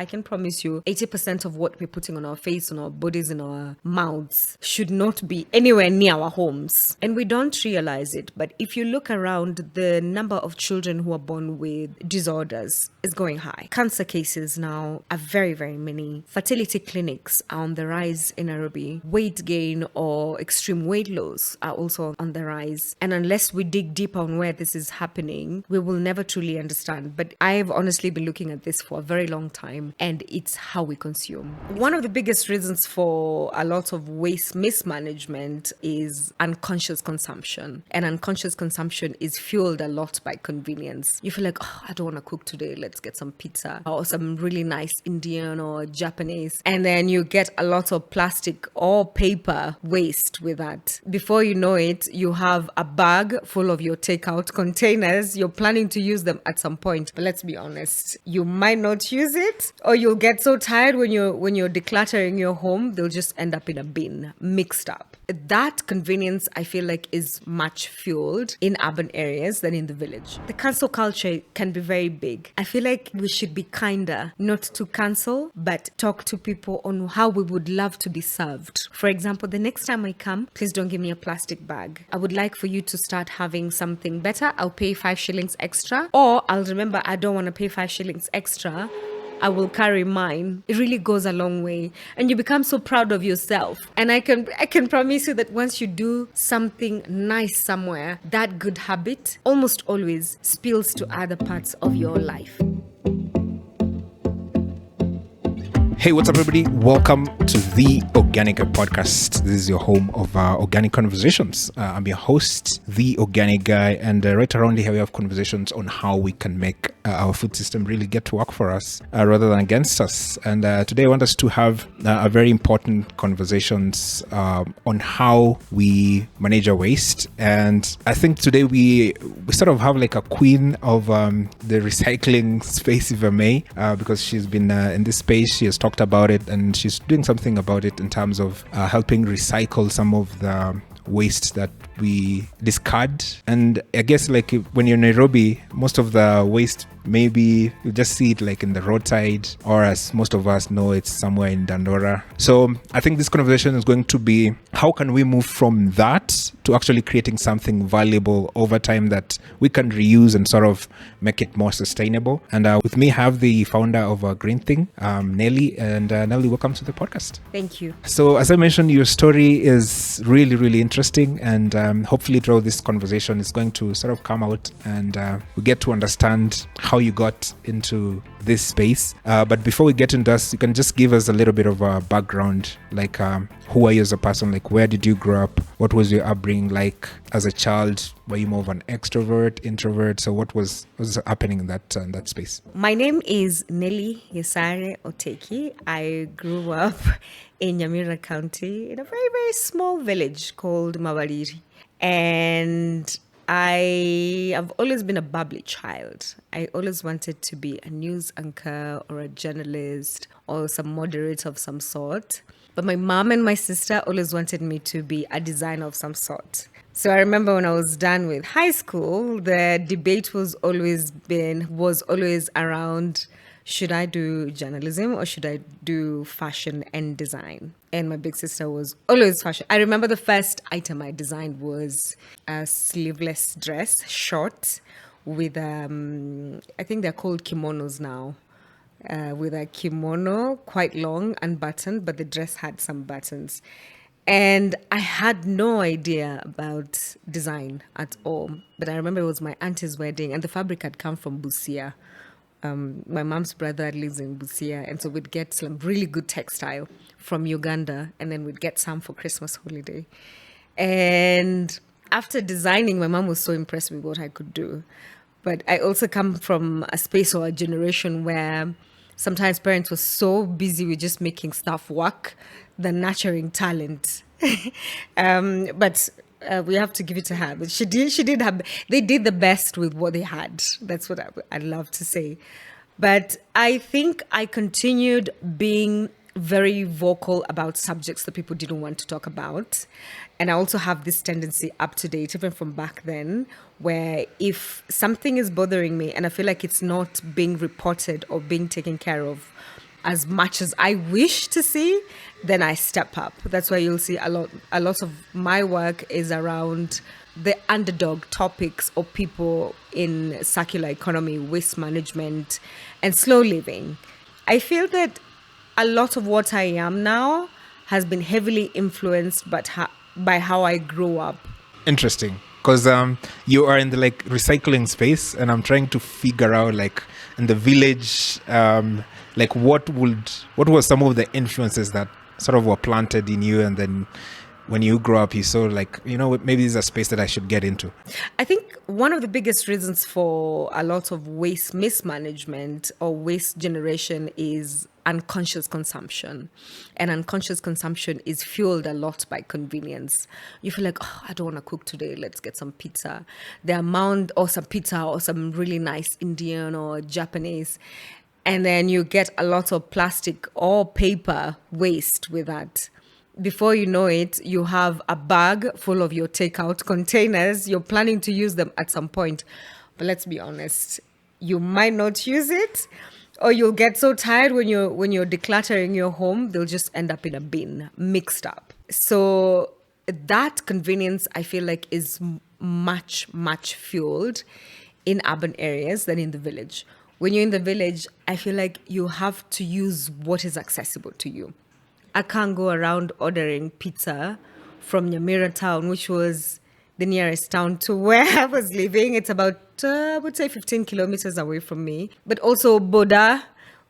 I can promise you 80% of what we're putting on our face, on our bodies, in our mouths should not be anywhere near our homes. And we don't realize it. But if you look around, the number of children who are born with disorders is going high. Cancer cases now are very, very many. Fertility clinics are on the rise in Nairobi. Weight gain or extreme weight loss are also on the rise. And unless we dig deep on where this is happening, we will never truly understand. But I've honestly been looking at this for a very long time, and it's how we consume. One of the biggest reasons for a lot of waste mismanagement is unconscious consumption. And unconscious consumption is fueled a lot by convenience. You feel like, oh, I don't want to cook today. Let's get some pizza or some really nice Indian or Japanese. And then you get a lot of plastic or paper waste with that. Before you know it, you have a bag full of your takeout containers. You're planning to use them at some point. But let's be honest, you might not use it, or you'll get so tired when you're decluttering your home, they'll just end up in a bin, mixed up. That convenience, I feel like, is much fueled in urban areas than in the village. The cancel culture can be very big. I feel like we should be kinder, not to cancel, but talk to people on how we would love to be served. For example, the next time I come, please don't give me a plastic bag. I would like for you to start having something better. I'll pay 5 shillings extra, or I'll remember I don't want to pay 5 shillings extra. I will carry mine. It really goes a long way. And you become so proud of yourself. And I can promise you that once you do something nice somewhere, that good habit almost always spills to other parts of your life. Hey, what's up, everybody? Welcome to the Organica podcast. This is your home of organic conversations. I'm your host, the Organic Guy, and right around here we have conversations on how we can make our food system really get to work for us rather than against us. And today I want us to have a very important conversations on how we manage our waste. And I think today we sort of have like a queen of the recycling space, if I may, because she's been in this space. She has talked about it, and she's doing something about it in terms of helping recycle some of the waste that we discard. And I guess like when you're in Nairobi, most of the waste, maybe you just see it like in the roadside, or as most of us know, it's somewhere in Dandora. So I think this conversation is going to be, how can we move from that to actually creating something valuable over time that we can reuse and sort of make it more sustainable. And with me, I have the founder of Green Thing, Nelly. And Nelly, welcome to the podcast. Thank you. So as I mentioned, your story is really, really interesting. And hopefully throughout this conversation, it's going to sort of come out and we get to understand how you got into this space. But before we get into this, you can just give us a little bit of a background, like who are you as a person? Like, where did you grow up? What was your upbringing like as a child? Were you more of an extrovert, introvert? So what was happening in that space? My name is Nelly Gesare Oteki. I grew up in Nyamira County in a very, very small village called Mawariri. And I have always been a bubbly child. I always wanted to be a news anchor or a journalist or some moderator of some sort. But my mom and my sister always wanted me to be a designer of some sort. So I remember when I was done with high school, the debate was always around, should I do journalism or should I do fashion and design? And my big sister was always fashion. I remember the first item I designed was a sleeveless dress, short, with, I think they're called kimonos now, with a kimono, quite long, unbuttoned, but the dress had some buttons. And I had no idea about design at all. But I remember it was my auntie's wedding, and the fabric had come from Busia. My mom's brother lives in Busia, and so we'd get some really good textile from Uganda, and then we'd get some for Christmas holiday. And after designing, my mom was so impressed with what I could do. But I also come from a space or a generation where sometimes parents were so busy with just making stuff work than nurturing talent. But we have to give it to her. But they did the best with what they had. That's what I'd love to say. But I think I continued being very vocal about subjects that people didn't want to talk about. And I also have this tendency up to date, even from back then, where if something is bothering me and I feel like it's not being reported or being taken care of, as much as I wish to see, then I step up. That's why you'll see a lot of my work is around the underdog topics or people in circular economy, waste management, and slow living. I feel that a lot of what I am now has been heavily influenced by how I grew up. Interesting, because you are in the like recycling space, and I'm trying to figure out like in the village, like what was some of the influences that sort of were planted in you, and then when you grow up, you saw like, you know, maybe this is a space that I should get into. I think one of the biggest reasons for a lot of waste mismanagement or waste generation is unconscious consumption. And unconscious consumption is fueled a lot by convenience. You feel like, oh, I don't want to cook today. Let's get some pizza. The amount, or some pizza, or some really nice Indian or Japanese. And then you get a lot of plastic or paper waste with that. Before you know it, you have a bag full of your takeout containers. You're planning to use them at some point. But let's be honest, you might not use it, or you'll get so tired when you're decluttering your home, they'll just end up in a bin, mixed up. So that convenience, I feel like, is much fueled in urban areas than in the village. When you're in the village, I feel like you have to use what is accessible to you. I can't go around ordering pizza from Nyamira town, which was the nearest town to where I was living. It's about, I would say 15 kilometers away from me. But also Boda,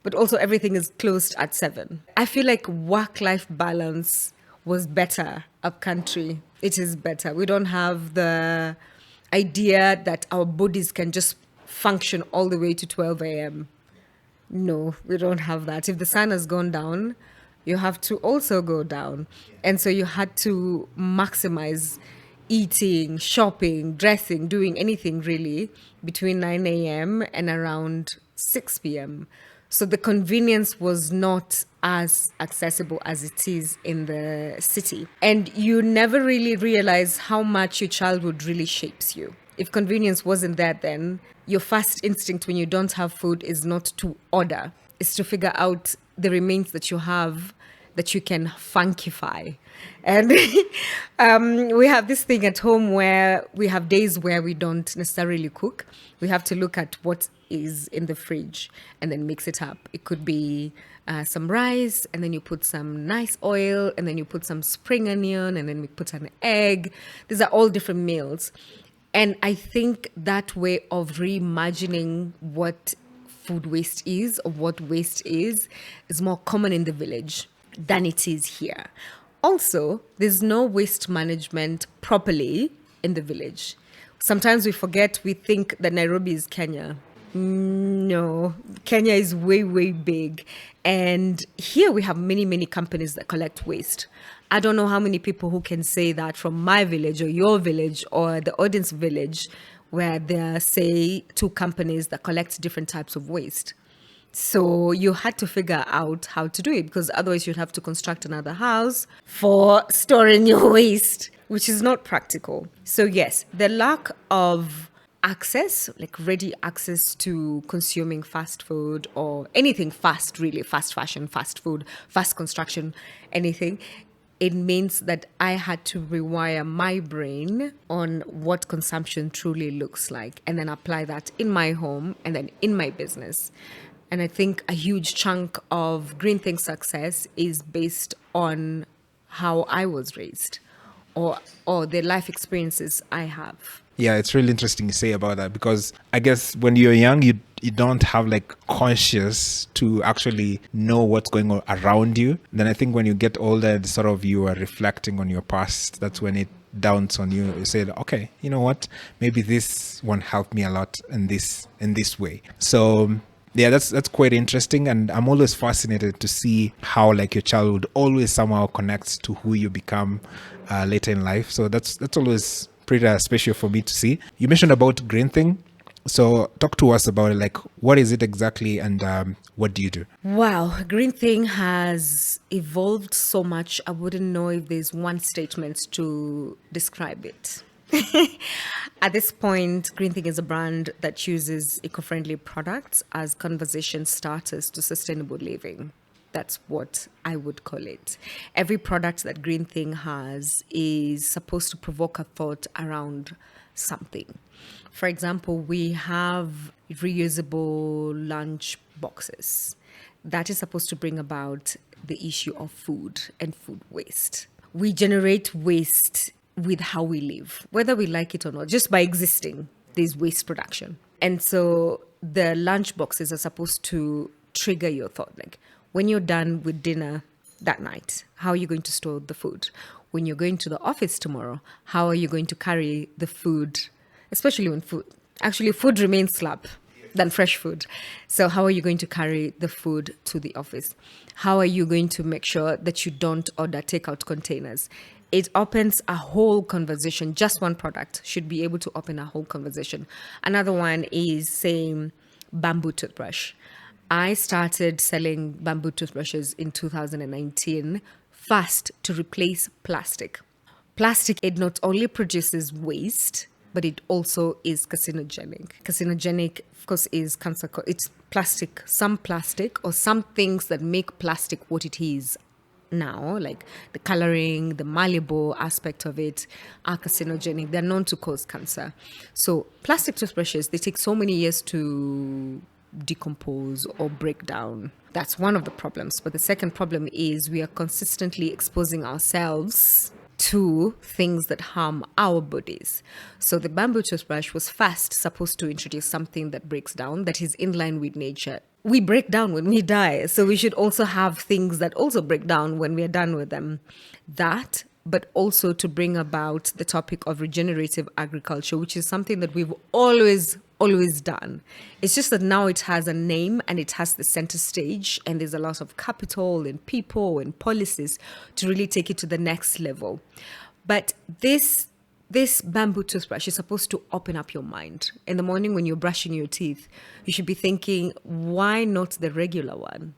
but also everything is closed at 7. I feel like work-life balance was better up country. It is better. We don't have the idea that our bodies can just function all the way to 12 a.m. No, we don't have that. If the sun has gone down, you have to also go down. And so you had to maximize eating, shopping, dressing, doing anything really between 9 a.m. and around 6 p.m. So the convenience was not as accessible as it is in the city. And you never really realize how much your childhood really shapes you. If convenience wasn't there then, your first instinct when you don't have food is not to order. Is to figure out the remains that you have that you can funkify. And we have this thing at home where we have days where we don't necessarily cook. We have to look at what is in the fridge and then mix it up. It could be some rice, and then you put some nice oil, and then you put some spring onion, and then we put an egg. These are all different meals. And I think that way of reimagining what food waste is, or what waste is more common in the village than it is here. Also, there's no waste management properly in the village. Sometimes we forget, we think that Nairobi is Kenya. No, Kenya is way big. And here we have many companies that collect waste. I don't know how many people who can say that from my village or your village or the audience village, where there are, say, 2 companies that collect different types of waste. So you had to figure out how to do it, because otherwise you'd have to construct another house for storing your waste, which is not practical. So yes, the lack of access, like ready access to consuming fast food or anything fast, really, fast fashion, fast food, fast construction, anything, it means that I had to rewire my brain on what consumption truly looks like, and then apply that in my home and then in my business. And I think a huge chunk of Green Think success is based on how I was raised, or the life experiences I have. Yeah, it's really interesting to say about that, because I guess when you're young, you don't have like conscious to actually know what's going on around you. Then I think when you get older, sort of you are reflecting on your past. That's when it dawns on you. You say, okay, you know what? Maybe this one helped me a lot in this way. So yeah, that's quite interesting, and I'm always fascinated to see how like your childhood always somehow connects to who you become later in life. So that's always pretty special for me to see. You mentioned about Green Thing, so talk to us about it. Like, what is it exactly, and what do you do? Wow, Green Thing has evolved so much. I wouldn't know if there's one statement to describe it. At this point, Green Thing is a brand that uses eco-friendly products as conversation starters to sustainable living. That's what I would call it. Every product that Green Thing has is supposed to provoke a thought around something. For example, we have reusable lunch boxes. That is supposed to bring about the issue of food and food waste. We generate waste with how we live, whether we like it or not, just by existing, there's waste production. And so the lunch boxes are supposed to trigger your thought. Like when you're done with dinner that night, how are you going to store the food? When you're going to the office tomorrow, how are you going to carry the food? Especially when food remains slab than fresh food. So how are you going to carry the food to the office? How are you going to make sure that you don't order takeout containers? It opens a whole conversation. Just one product should be able to open a whole conversation. Another one is saying bamboo toothbrush. I started selling bamboo toothbrushes in 2019 first to replace plastic. Plastic, it not only produces waste, but it also is carcinogenic. Carcinogenic, of course, is cancer. It's plastic, some plastic or some things that make plastic what it is now, like the coloring, the malleable aspect of it, are carcinogenic. They're known to cause cancer. So plastic toothbrushes, they take so many years to decompose or break down. That's one of the problems. But the second problem is we are consistently exposing ourselves to things that harm our bodies. So the bamboo toothbrush was first supposed to introduce something that breaks down, that is in line with nature. We break down when we die, so we should also have things that also break down when we are done with them. That, but also to bring about the topic of regenerative agriculture, which is something that we've always done. It's just that now it has a name and it has the center stage, and there's a lot of capital and people and policies to really take it to the next level. But this bamboo toothbrush is supposed to open up your mind. In the morning when you're brushing your teeth, you should be thinking, why not the regular one?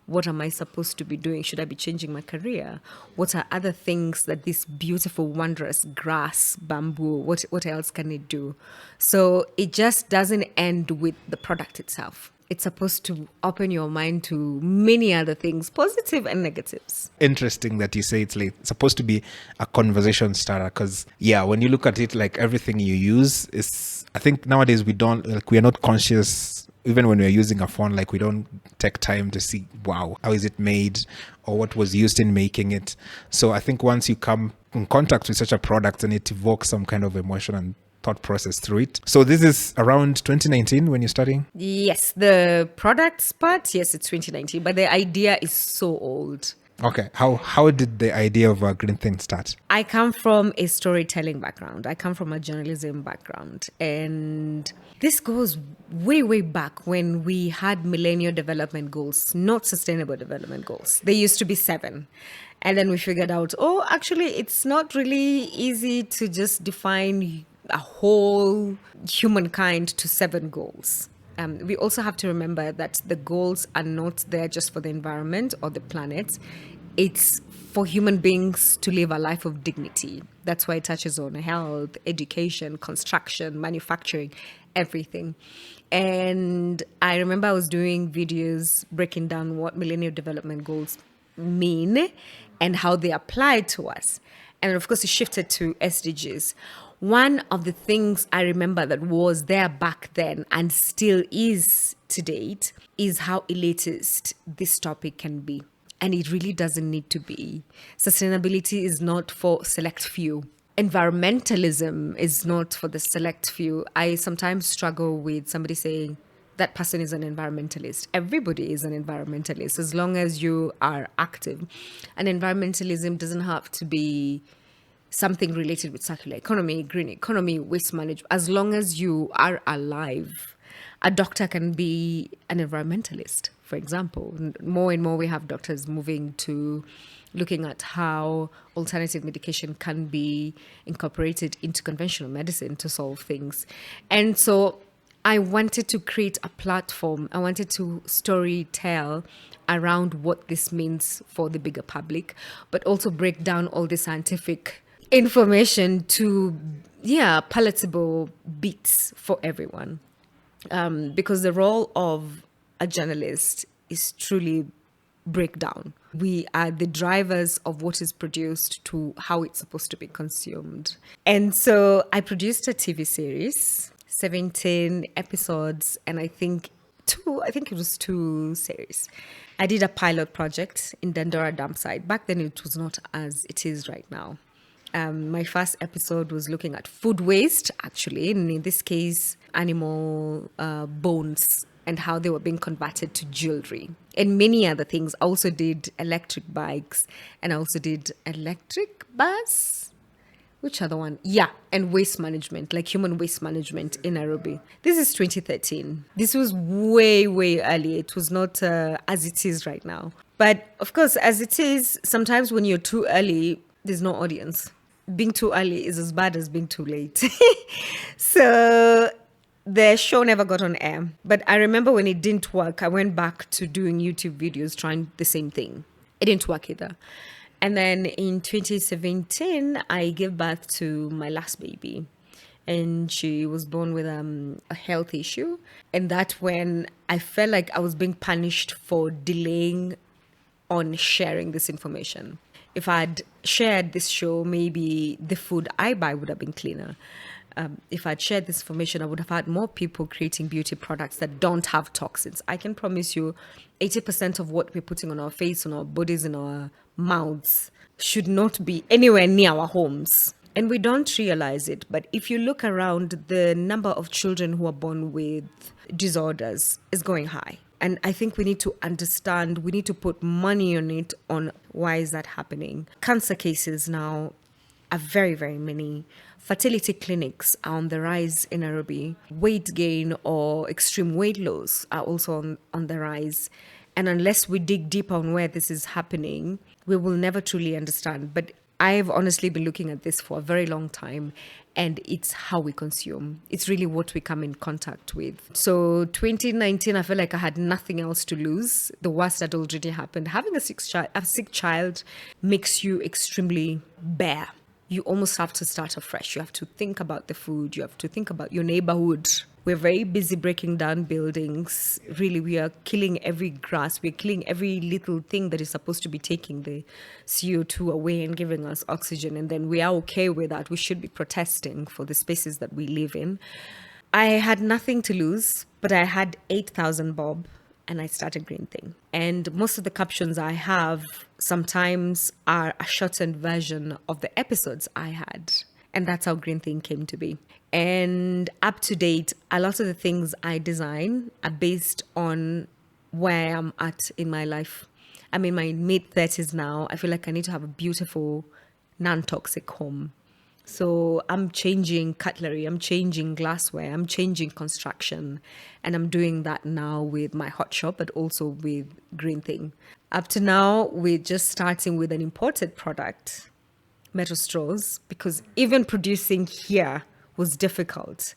What am I supposed to be doing? Should I be changing my career? What are other things that this beautiful, wondrous grass, bamboo, what else can it do? So it just doesn't end with the product itself. It's supposed to open your mind to many other things, positive and negatives. Interesting that you say it's like supposed to be a conversation starter, because when you look at it, like everything you use is, I think nowadays we are not conscious. Even when we're using a phone, like we don't take time to see, wow, how is it made or what was used in making it. So I think once you come in contact with such a product, and it evokes some kind of emotion and thought process through it. So this is around 2019 when you're studying? Yes, the products part, yes, it's 2019, but the idea is so old. Okay. How did the idea of Green Thing start? I come from a storytelling background. I come from a journalism background. And this goes way, way back when we had Millennium Development Goals, not Sustainable Development Goals. They used to be 7. And then we figured out, actually, it's not really easy to just define a whole humankind to 7 goals. We also have to remember that the goals are not there just for the environment or the planet. It's for human beings to live a life of dignity. That's why it touches on health, education, construction, manufacturing, everything. And I remember I was doing videos breaking down what Millennium Development Goals mean and how they apply to us. And of course, it shifted to SDGs. One of the things I remember that was there back then and still is to date is how elitist this topic can be. And it really doesn't need to be. Sustainability is not for select few. Environmentalism is not for the select few. I sometimes struggle with somebody saying that person is an environmentalist. Everybody is an environmentalist as long as you are active. And environmentalism doesn't have to be something related with circular economy, green economy, waste management. As long as you are alive, a doctor can be an environmentalist, for example. More and more we have doctors moving to looking at how alternative medication can be incorporated into conventional medicine to solve things. And so I wanted to create a platform. I wanted to story tell around what this means for the bigger public, but also break down all the scientific information to palatable bits for everyone, because the role of a journalist is truly breakdown. We are the drivers of what is produced to how it's supposed to be consumed. And so I produced a TV series, 17 episodes, and I think it was two series. I did a pilot project in Dandora Dam site. Back then, it was not as it is right now. My first episode was looking at food waste, actually, and in this case, animal bones and how they were being converted to jewelry and many other things. I also did electric bikes and I also did electric bus. Which other one? Yeah, and waste management, like human waste management in Nairobi. This is 2013. This was way, way early. It was not as it is right now. But of course, as it is, sometimes when you're too early, there's no audience. Being too early is as bad as being too late. So the show never got on air. But I remember when it didn't work, I went back to doing YouTube videos trying the same thing. It didn't work either. And then in 2017, I gave birth to my last baby. And she was born with a health issue. And that's when I felt like I was being punished for delaying on sharing this information. If I'd shared this show, maybe the food I buy would have been cleaner. If I'd shared this information, I would have had more people creating beauty products that don't have toxins. I can promise you 80% of what we're putting on our face, on our bodies, in our mouths should not be anywhere near our homes. And we don't realize it. But if you look around, the number of children who are born with disorders is going high. And I think we need to understand, we need to put money on it, on why is that happening. Cancer cases now are very, very many. Fertility clinics are on the rise in Nairobi. Weight gain or extreme weight loss are also on the rise. And unless we dig deeper on where this is happening, we will never truly understand. But I've honestly been looking at this for a very long time, and it's how we consume. It's really what we come in contact with. So 2019, I feel like I had nothing else to lose. The worst had already happened. Having a sick child makes you extremely bare. You almost have to start afresh. You have to think about the food. You have to think about your neighborhood. We're very busy breaking down buildings. Really, we are killing every grass. We're killing every little thing that is supposed to be taking the CO2 away and giving us oxygen. And then we are okay with that. We should be protesting for the spaces that we live in. I had nothing to lose, but I had 8,000 bob. And I started Green Thing. And most of the captions I have sometimes are a shortened version of the episodes I had. And that's how Green Thing came to be. And up to date, a lot of the things I design are based on where I'm at in my life. I'm in my mid-30s now. I feel like I need to have a beautiful, non-toxic home. So I'm changing cutlery, I'm changing glassware, I'm changing construction. And I'm doing that now with my hot shop, but also with Green Thing. Up to now, we're just starting with an imported product, metal straws, because even producing here was difficult.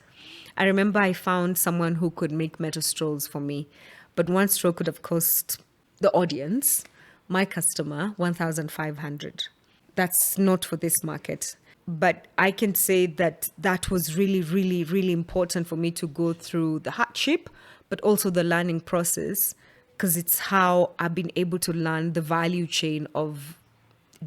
I remember I found someone who could make metal straws for me, but one straw could have cost the audience, my customer, 1,500. That's not for this market. But I can say that that was really, really, really important for me to go through the hardship, but also the learning process, because it's how I've been able to learn the value chain of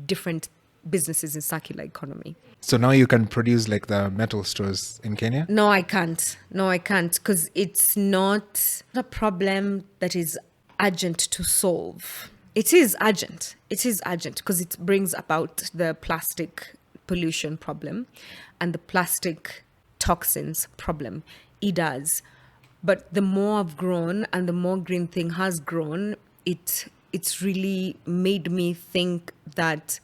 different businesses in circular economy. So now you can produce like the metal straws in Kenya? No, I can't. Because it's not a problem that is urgent to solve. It is urgent because it brings about the plastic pollution problem and the plastic toxins problem. It does. But the more I've grown and the more Green Thing has grown, it's really made me think that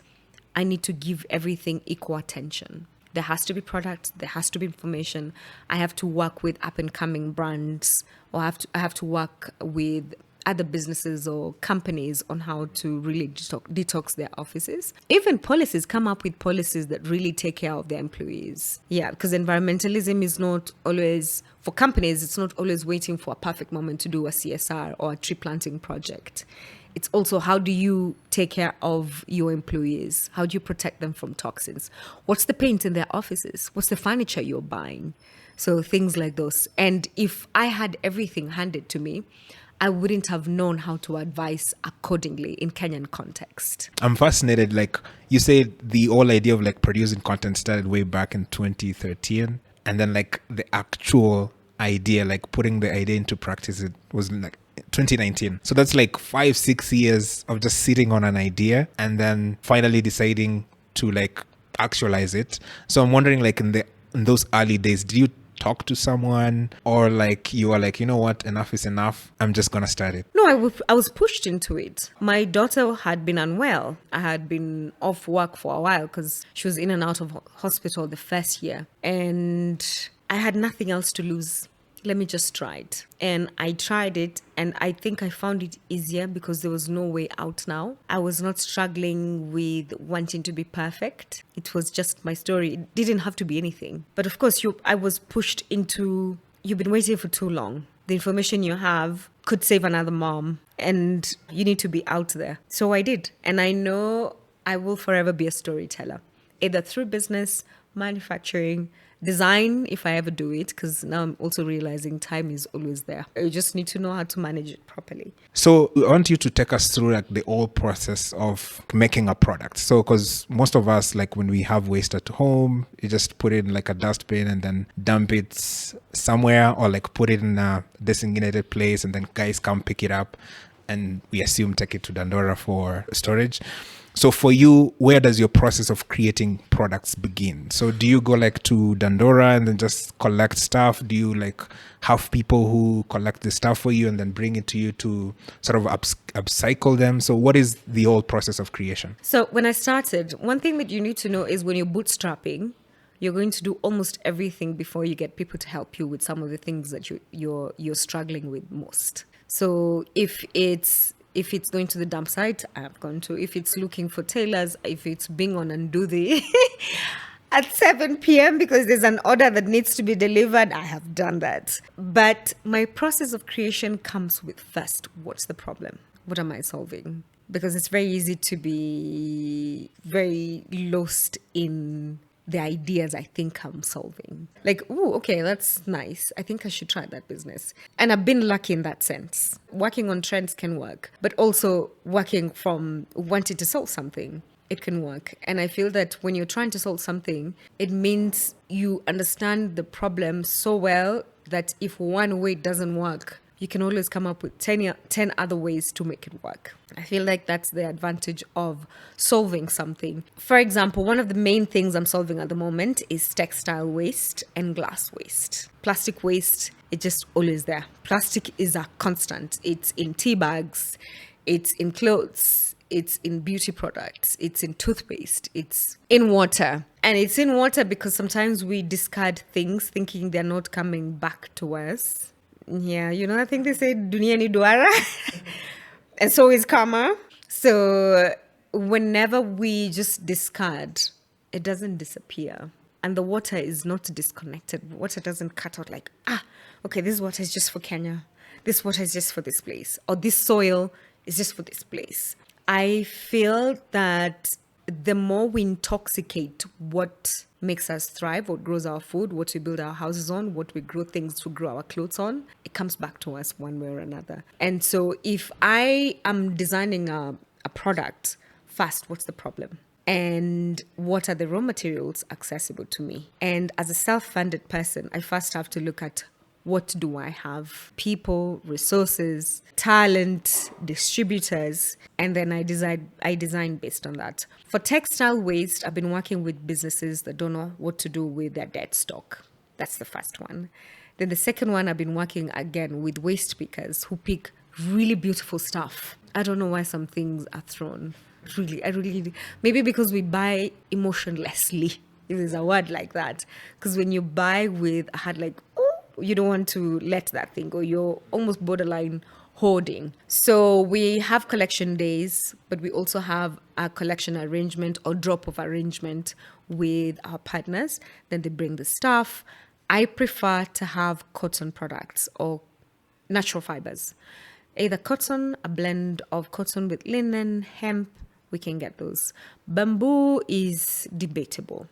I need to give everything equal attention. There has to be products, there has to be information. I have to work with up and coming brands, or I have to work with other businesses or companies on how to really detox their offices. Even policies, come up with policies that really take care of their employees. Yeah, because environmentalism is not always, for companies, it's not always waiting for a perfect moment to do a CSR or a tree planting project. It's also, how do you take care of your employees? How do you protect them from toxins? What's the paint in their offices? What's the furniture you're buying? So things like those. And if I had everything handed to me, I wouldn't have known how to advise accordingly in Kenyan context. I'm fascinated. Like you say, the whole idea of like producing content started way back in 2013, and then like the actual idea, like putting the idea into practice, it was like 2019. So that's like 5-6 years of just sitting on an idea and then finally deciding to like actualize it. So I'm wondering, like in those early days, did you talk to someone, or like you are like, you know what, enough is enough, I'm just gonna start it? No, I was pushed into it. My daughter had been unwell. I had been off work for a while because she was in and out of hospital the first year. And I had nothing else to lose. Let me just try it. And I tried it, and I think I found it easier because there was no way out now. I was not struggling with wanting to be perfect. It was just my story. It didn't have to be anything. But of course, I was pushed into, you've been waiting for too long. The information you have could save another mom, and you need to be out there. So I did. And I know I will forever be a storyteller, either through business, manufacturing, design, if I ever do it, because now I'm also realizing time is always there. You just need to know how to manage it properly. So I want you to take us through like the whole process of making a product. So because most of us, like when we have waste at home, you just put it in like a dustbin and then dump it somewhere, or like put it in a designated place and then guys come pick it up and we assume take it to Dandora for storage. So for you, where does your process of creating products begin? So do you go like to Dandora and then just collect stuff? Do you like have people who collect the stuff for you and then bring it to you to sort of upcycle them? So what is the whole process of creation? So when I started, one thing that you need to know is when you're bootstrapping, you're going to do almost everything before you get people to help you with some of the things that you're struggling with most. So if it's going to the dump site, I've gone to. If it's looking for tailors, if it's being on and do the at 7 p.m. because there's an order that needs to be delivered, I have done that. But my process of creation comes with first, what's the problem? What am I solving? Because it's very easy to be very lost in the ideas I think I'm solving. Like, oh, okay, that's nice. I think I should try that business. And I've been lucky in that sense. Working on trends can work, but also working from wanting to solve something, it can work. And I feel that when you're trying to solve something, it means you understand the problem so well that if one way doesn't work, you can always come up with 10 other ways to make it work. I feel like that's the advantage of solving something. For example, one of the main things I'm solving at the moment is textile waste and glass waste. Plastic waste, it's just always there. Plastic is a constant. It's in tea bags, it's in clothes, it's in beauty products, it's in toothpaste, it's in water. And it's in water because sometimes we discard things thinking they're not coming back to us. Yeah, I think they say dunia ni duara and so is karma. So whenever we just discard, it doesn't disappear. And the water is not disconnected. Water doesn't cut out like, okay, this water is just for Kenya. This water is just for this place. Or this soil is just for this place. I feel that the more we intoxicate what makes us thrive, what grows our food, what we build our houses on, what we grow things to grow our clothes on, it comes back to us one way or another. And so if I am designing a product, first, what's the problem? And what are the raw materials accessible to me? And as a self-funded person, I first have to look at what do I have? People, resources, talent, distributors, and then I design based on that. For textile waste, I've been working with businesses that don't know what to do with their dead stock. That's the first one. Then the second one, I've been working again with waste pickers who pick really beautiful stuff. I don't know why some things are thrown. Really, maybe because we buy emotionlessly, if there's a word like that. Because when you buy with a heart like, you don't want to let that thing go. You're almost borderline hoarding. So we have collection days, but we also have a collection arrangement or drop-off arrangement with our partners. Then they bring the stuff. I prefer to have cotton products or natural fibers. Either cotton, a blend of cotton with linen, hemp, we can get those. Bamboo is debatable,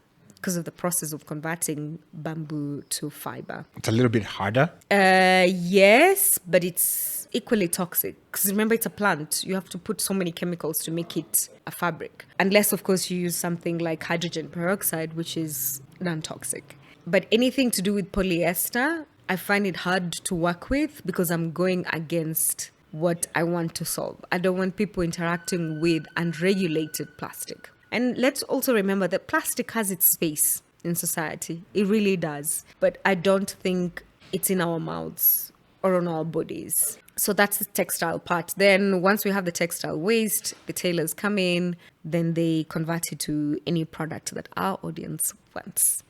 because of the process of converting bamboo to fiber. It's a little bit harder. Yes, but it's equally toxic. Because remember, it's a plant. You have to put so many chemicals to make it a fabric. Unless, of course, you use something like hydrogen peroxide, which is non-toxic. But anything to do with polyester, I find it hard to work with because I'm going against what I want to solve. I don't want people interacting with unregulated plastic. And let's also remember that plastic has its space in society. It really does. But I don't think it's in our mouths or on our bodies. So that's the textile part. Then once we have the textile waste, the tailors come in, then they convert it to any product that our audience wants.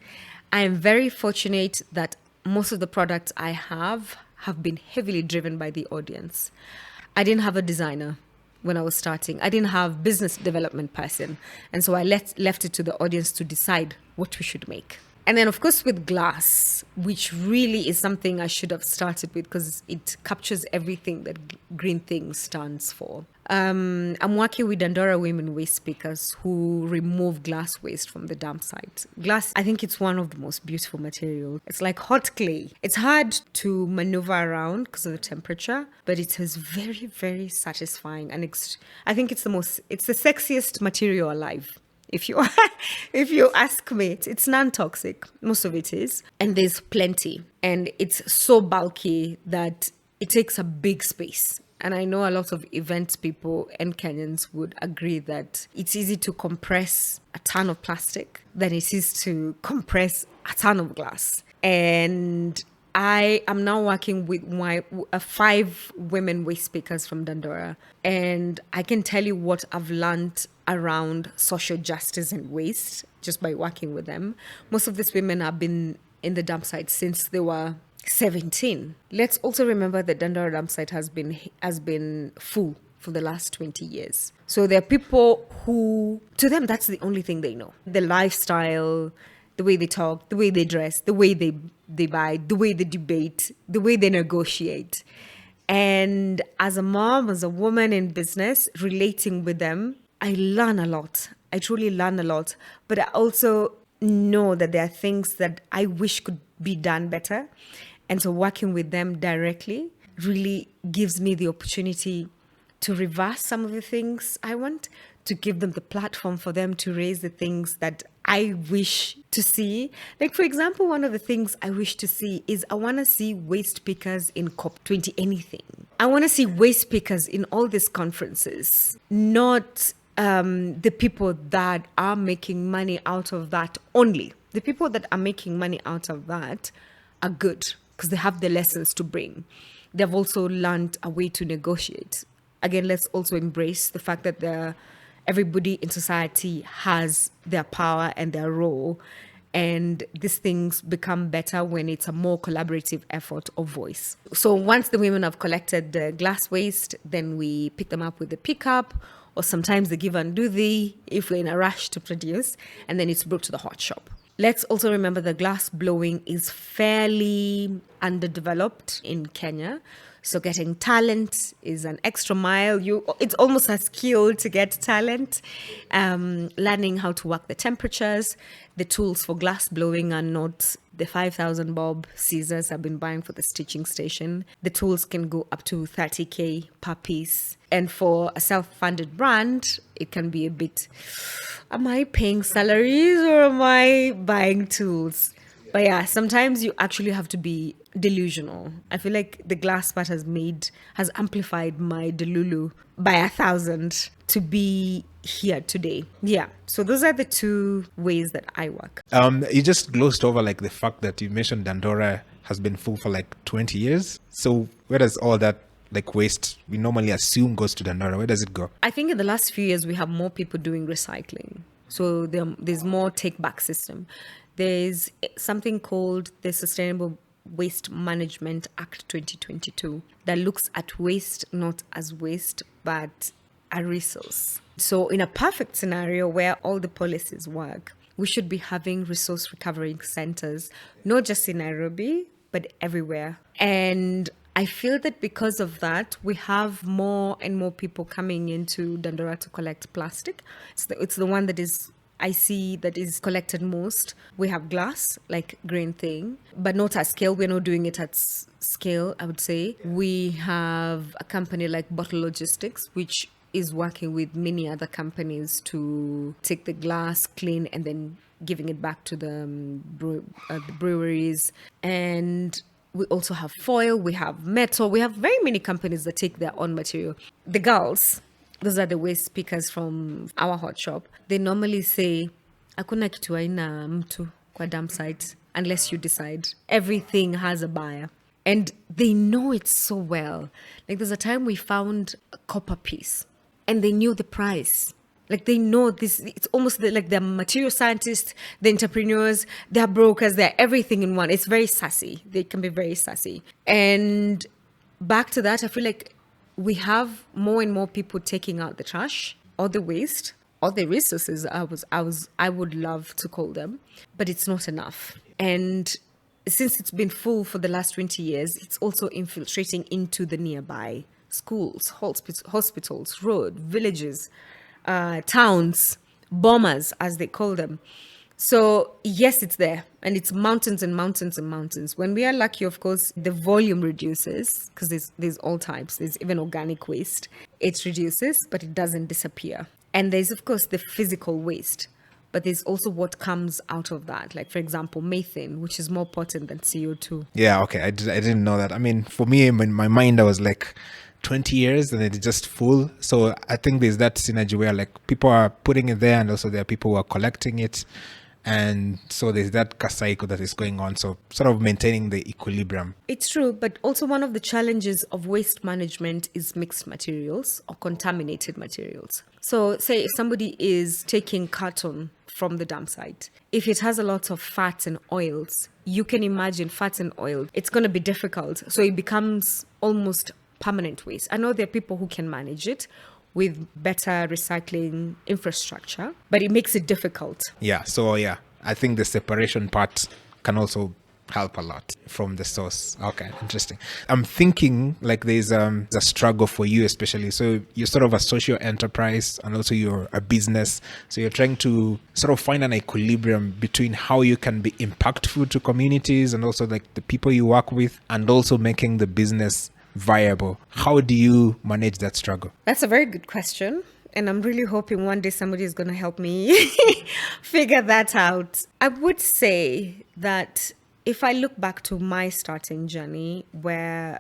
I am very fortunate that most of the products I have been heavily driven by the audience. I didn't have a designer when I was starting. I didn't have business development person. And so I left it to the audience to decide what we should make. And then, of course, with glass, which really is something I should have started with because it captures everything that Green Things stands for. I'm working with Dandora women waste pickers who remove glass waste from the dump site. Glass, I think it's one of the most beautiful materials. It's like hot clay. It's hard to maneuver around because of the temperature, but it is very, very satisfying. And I think it's the sexiest material alive. If you ask me, it's non-toxic. Most of it is. And there's plenty. And it's so bulky that it takes a big space. And I know a lot of events people and Kenyans would agree that it's easy to compress a ton of plastic than it is to compress a ton of glass. And I am now working with 5 women waste pickers from Dandora. And I can tell you what I've learned around social justice and waste just by working with them. Most of these women have been in the dump site since they were 17. Let's also remember that Dandora dump site has been full for the last 20 years. So there are people who, to them, that's the only thing they know. The lifestyle, the way they talk, the way they dress, the way they buy, the way they debate, the way they negotiate. And as a mom, as a woman in business, relating with them, I learn a lot. I truly learn a lot. But I also know that there are things that I wish could be done better. And so working with them directly really gives me the opportunity to reverse some of the things I want, to give them the platform for them to raise the things that I wish to see. Like, for example, one of the things I wish to see is I want to see waste pickers in COP20 anything. I want to see waste pickers in all these conferences, not the people that are making money out of that only. The people that are making money out of that are good because they have the lessons to bring. They've also learned a way to negotiate. Again, let's also embrace the fact that everybody in society has their power and their role. And these things become better when it's a more collaborative effort of voice. So once the women have collected the glass waste, then we pick them up with the pickup, or sometimes the give and do if we're in a rush to produce, and then it's brought to the hot shop. Let's also remember the glass blowing is fairly underdeveloped in Kenya. So getting talent is an extra mile. It's almost a skill to get talent. Learning how to work the temperatures. The tools for glass blowing are not the 5,000 bob scissors I've been buying for the stitching station. The tools can go up to 30K per piece. And for a self-funded brand, it can be a bit, am I paying salaries or am I buying tools? But yeah, sometimes you actually have to be delusional. I feel like the glass part has amplified my delulu by 1,000 to be here today. Yeah. So those are the 2 ways that I work. You just glossed over like the fact that you mentioned Dandora has been full for like 20 years. So where does all that like waste we normally assume goes to Dandora? Where does it go? I think in the last few years, we have more people doing recycling. So there's more take back system. There's something called the Sustainable Waste Management Act 2022 that looks at waste not as waste, but a resource. So in a perfect scenario where all the policies work, we should be having resource recovery centers, not just in Nairobi, but everywhere. And I feel that because of that, we have more and more people coming into Dandora to collect plastic. It's the one that is I see that is collected most. We have glass, like grain thing, but not at scale. We're not doing it at scale, I would say. We have a company like Bottle Logistics, which is working with many other companies to take the glass, clean, and then giving it back to the breweries. And we also have foil, we have metal, we have very many companies that take their own material. The girls, those are the waste pickers from our hot shop. They normally say, hakuna kitu haina mtu kwa dump site unless you decide. Everything has a buyer. And they know it so well. Like there's a time we found a copper piece and they knew the price. Like they know this, it's almost like they're material scientists, the entrepreneurs, they're brokers, they're everything in one. It's very sassy. They can be very sassy. And back to that, I feel like we have more and more people taking out the trash or the waste or the resources, I would love to call them, but it's not enough. And since it's been full for the last 20 years, it's also infiltrating into the nearby schools, hospitals, road, villages, towns, bombers, as they call them. So yes, it's there, and it's mountains and mountains and mountains. When we are lucky, of course, the volume reduces because there's all types. There's even organic waste. It reduces, but it doesn't disappear. And there's, of course, the physical waste. But there's also what comes out of that. Like, for example, methane, which is more potent than CO2. Yeah, okay. I didn't know that. I mean, for me, in my mind, I was like 20 years and it's just full. So I think there's that synergy where like people are putting it there and also there are people who are collecting it. And so there's that cycle that is going on. So sort of maintaining the equilibrium. It's true. But also one of the challenges of waste management is mixed materials or contaminated materials. So say if somebody is taking carton from the dump site, if it has a lot of fats and oils, you can imagine fats and oil, it's going to be difficult. So it becomes almost permanent waste. I know there are people who can manage it with better recycling infrastructure, but it makes it difficult. Yeah. So yeah, I think the separation part can also help a lot from the source. Okay, interesting. I'm thinking like there's a struggle for you especially. So you're sort of a social enterprise and also you're a business. So you're trying to sort of find an equilibrium between how you can be impactful to communities and also like the people you work with and also making the business viable. How do you manage that struggle? That's a very good question. And I'm really hoping one day somebody is going to help me figure that out. I would say that if I look back to my starting journey, where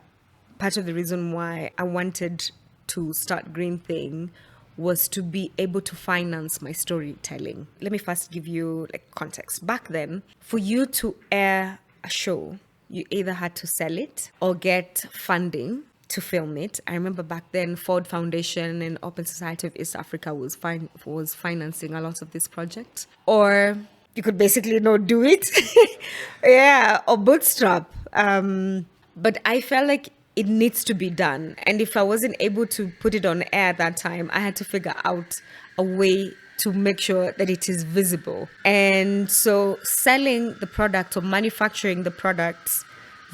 part of the reason why I wanted to start Green Thing was to be able to finance my storytelling. Let me first give you like context. Back then, for you to air a show, you either had to sell it or get funding to film it. I remember back then Ford Foundation and Open Society of East Africa was financing a lot of this project. Or you could basically not do it. Yeah, or bootstrap. But I felt like it needs to be done. And if I wasn't able to put it on air at that time, I had to figure out a way to make sure that it is visible. And so selling the product or manufacturing the products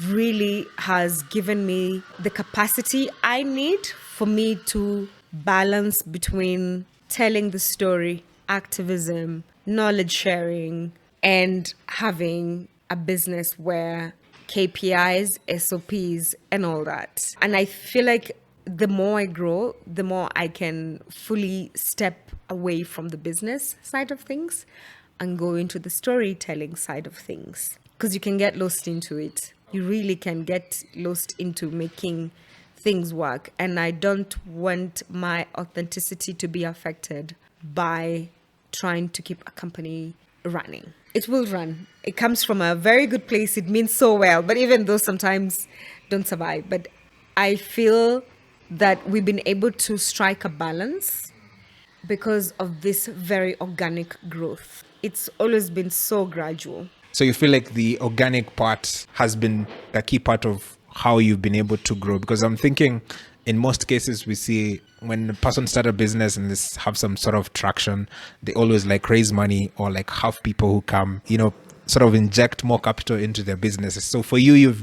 really has given me the capacity I need for me to balance between telling the story, activism, knowledge sharing, and having a business where KPIs, SOPs, and all that. And I feel like the more I grow, the more I can fully step away from the business side of things and go into the storytelling side of things. Because you can get lost into it. You really can get lost into making things work. And I don't want my authenticity to be affected by trying to keep a company running. It will run. It comes from a very good place. It means so well. But even though sometimes don't survive. But I feel that we've been able to strike a balance because of this very organic growth. It's always been so gradual. So you feel like the organic part has been a key part of how you've been able to grow? Because I'm thinking in most cases we see when a person start a business and they have some sort of traction, they always like raise money or like have people who come, sort of inject more capital into their businesses. So for you,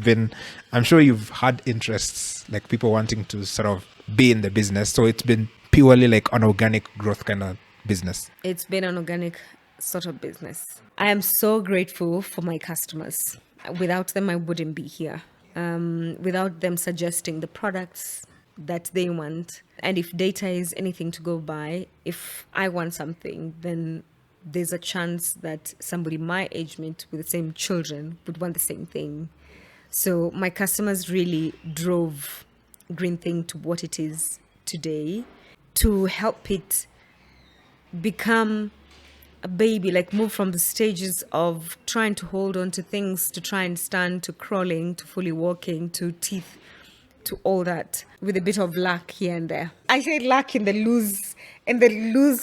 I'm sure you've had interests, like people wanting to sort of be in the business. So it's been purely like an organic growth kind of business. It's been an organic sort of business. I am so grateful for my customers. Without them, I wouldn't be here. Without them suggesting the products that they want. And if data is anything to go by, if I want something, then there's a chance that somebody my age mate with the same children would want the same thing. So my customers really drove Green Thing to what it is today, to help it become a baby, like move from the stages of trying to hold on to things, to try and stand, to crawling, to fully walking, to teeth, to all that, with a bit of luck here and there. I say luck in the loose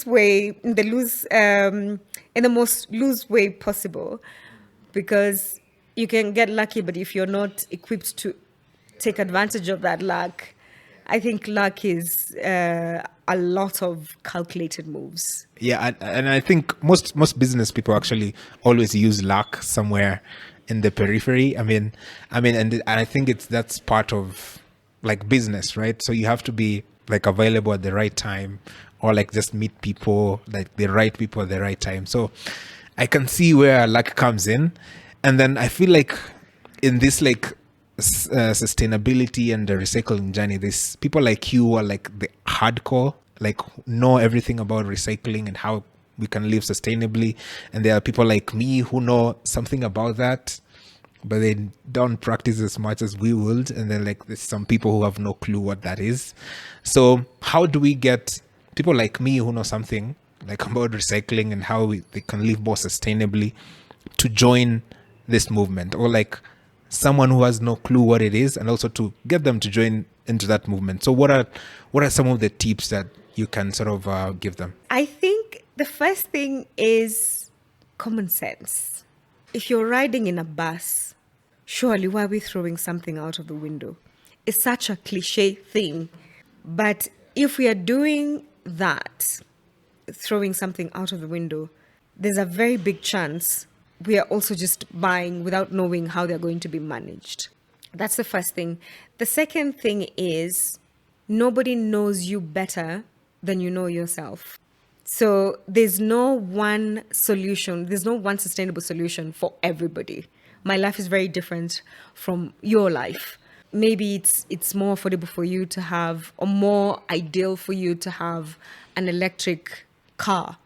way, in the most loose way possible, because you can get lucky, but if you're not equipped to take advantage of that luck, I think luck is a lot of calculated moves. Yeah, and I think most business people actually always use luck somewhere in the periphery. And I think that's part of like business, right? So you have to be like available at the right time, or like just meet people, like the right people at the right time. So I can see where luck comes in. And then I feel like in this like sustainability and the recycling journey, there's people like you are like the hardcore, like know everything about recycling and how we can live sustainably. And there are people like me who know something about that, but they don't practice as much as we would. And then like there's some people who have no clue what that is. So how do we get people like me who know something like about recycling and how they can live more sustainably to join this movement, or like someone who has no clue what it is, and also to get them to join into that movement? So what are some of the tips that you can sort of give them? I think the first thing is common sense. If you're riding in a bus, surely why are we throwing something out of the window? It's such a cliche thing. But if we are doing that, throwing something out of the window, there's a very big chance we are also just buying without knowing how they're going to be managed. That's the first thing. The second thing is nobody knows you better than you know yourself. So there's no one solution. There's no one sustainable solution for everybody. My life is very different from your life. Maybe it's more affordable for you to have, or more ideal for you to have an electric car,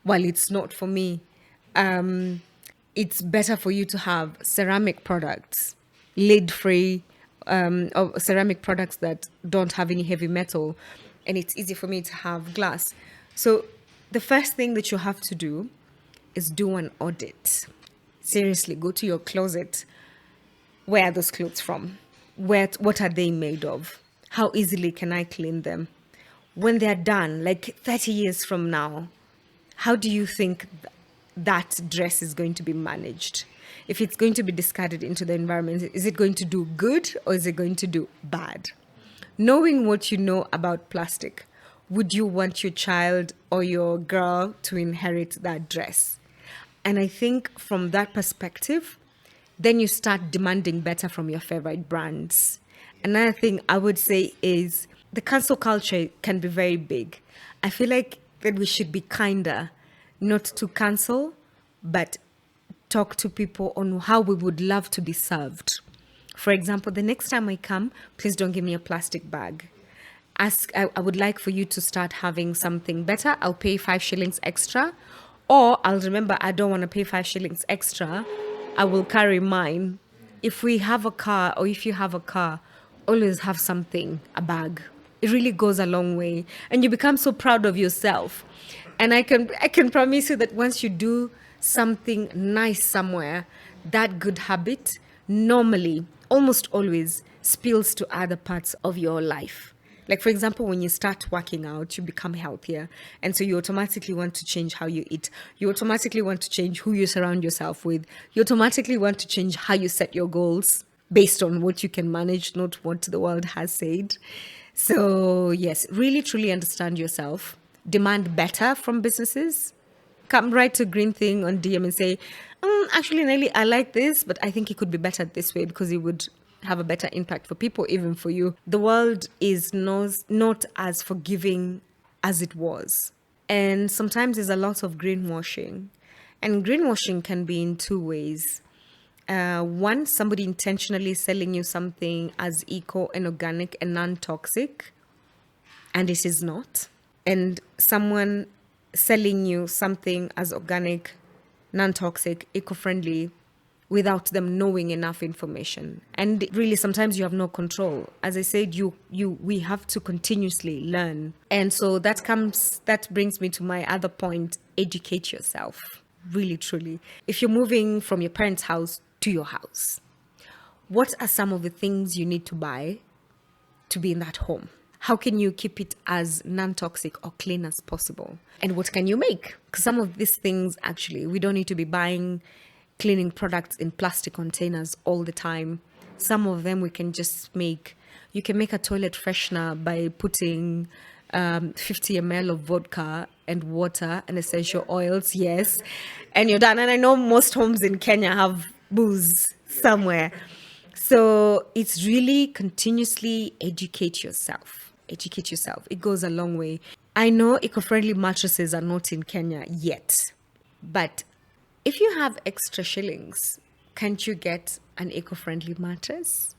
while it's not for me. It's better for you to have ceramic products, lid-free, or ceramic products that don't have any heavy metal, and it's easy for me to have glass. So the first thing that you have to do is do an audit. Seriously, go to your closet. Where are those clothes from? What are they made of? How easily can I clean them? When they're done, like 30 years from now, how do you think that dress is going to be managed? If it's going to be discarded into the environment, is it going to do good or is it going to do bad? Knowing what you know about plastic, would you want your child or your girl to inherit that dress? And I think from that perspective, then you start demanding better from your favorite brands. Another thing I would say is the cancel culture can be very big. I feel like that we should be kinder, not to cancel, but talk to people on how we would love to be served. For example, the next time I come, please don't give me a plastic bag. I would like for you to start having something better. I'll pay 5 shillings extra, or I'll remember I don't want to pay 5 shillings extra. I will carry mine. If we have a car, or if you have a car, always have something, a bag. It really goes a long way, and you become so proud of yourself. And I can promise you that once you do something nice somewhere, that good habit normally, almost always, spills to other parts of your life. Like, for example, when you start working out, you become healthier. And so you automatically want to change how you eat. You automatically want to change who you surround yourself with. You automatically want to change how you set your goals based on what you can manage, not what the world has said. So, yes, really, truly understand yourself. Demand better from businesses. Come right to Green Thing on DM and say, actually, Nelly, I like this, but I think it could be better this way because it would have a better impact for people, even for you. The world is not as forgiving as it was. And sometimes there's a lot of greenwashing. And greenwashing can be in two ways. One, somebody intentionally selling you something as eco and organic and non-toxic, and it is not. And someone selling you something as organic, non-toxic, eco-friendly without them knowing enough information. And really sometimes you have no control. As I said, we have to continuously learn. And so that brings me to my other point, educate yourself. Really truly. If you're moving from your parents' house to your house, what are some of the things you need to buy to be in that home? How can you keep it as non-toxic or clean as possible? And what can you make? Because some of these things, actually, we don't need to be buying cleaning products in plastic containers all the time. Some of them we can just make. You can make a toilet freshener by putting 50 ml of vodka and water and essential oils, yes. And you're done. And I know most homes in Kenya have booze somewhere. So it's really continuously educate yourself. Educate yourself. It goes a long way. I know eco-friendly mattresses are not in Kenya yet, but if you have extra shillings, can't you get an eco-friendly mattress?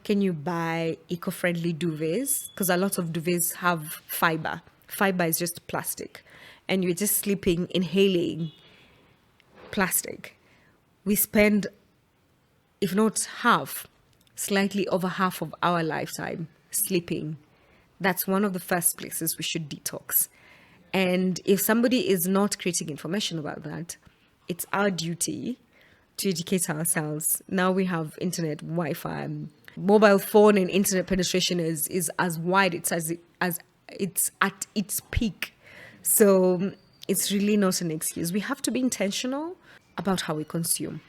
Can you buy eco-friendly duvets? Because a lot of duvets have fiber. Fiber is just plastic. And you're just sleeping, inhaling plastic. We spend, if not half, slightly over half of our lifetime sleeping. That's one of the first places we should detox. And if somebody is not creating information about that, it's our duty to educate ourselves. Now we have internet, Wi-Fi, mobile phone, and internet penetration is as wide as it's at its peak. So it's really not an excuse. We have to be intentional about how we consume.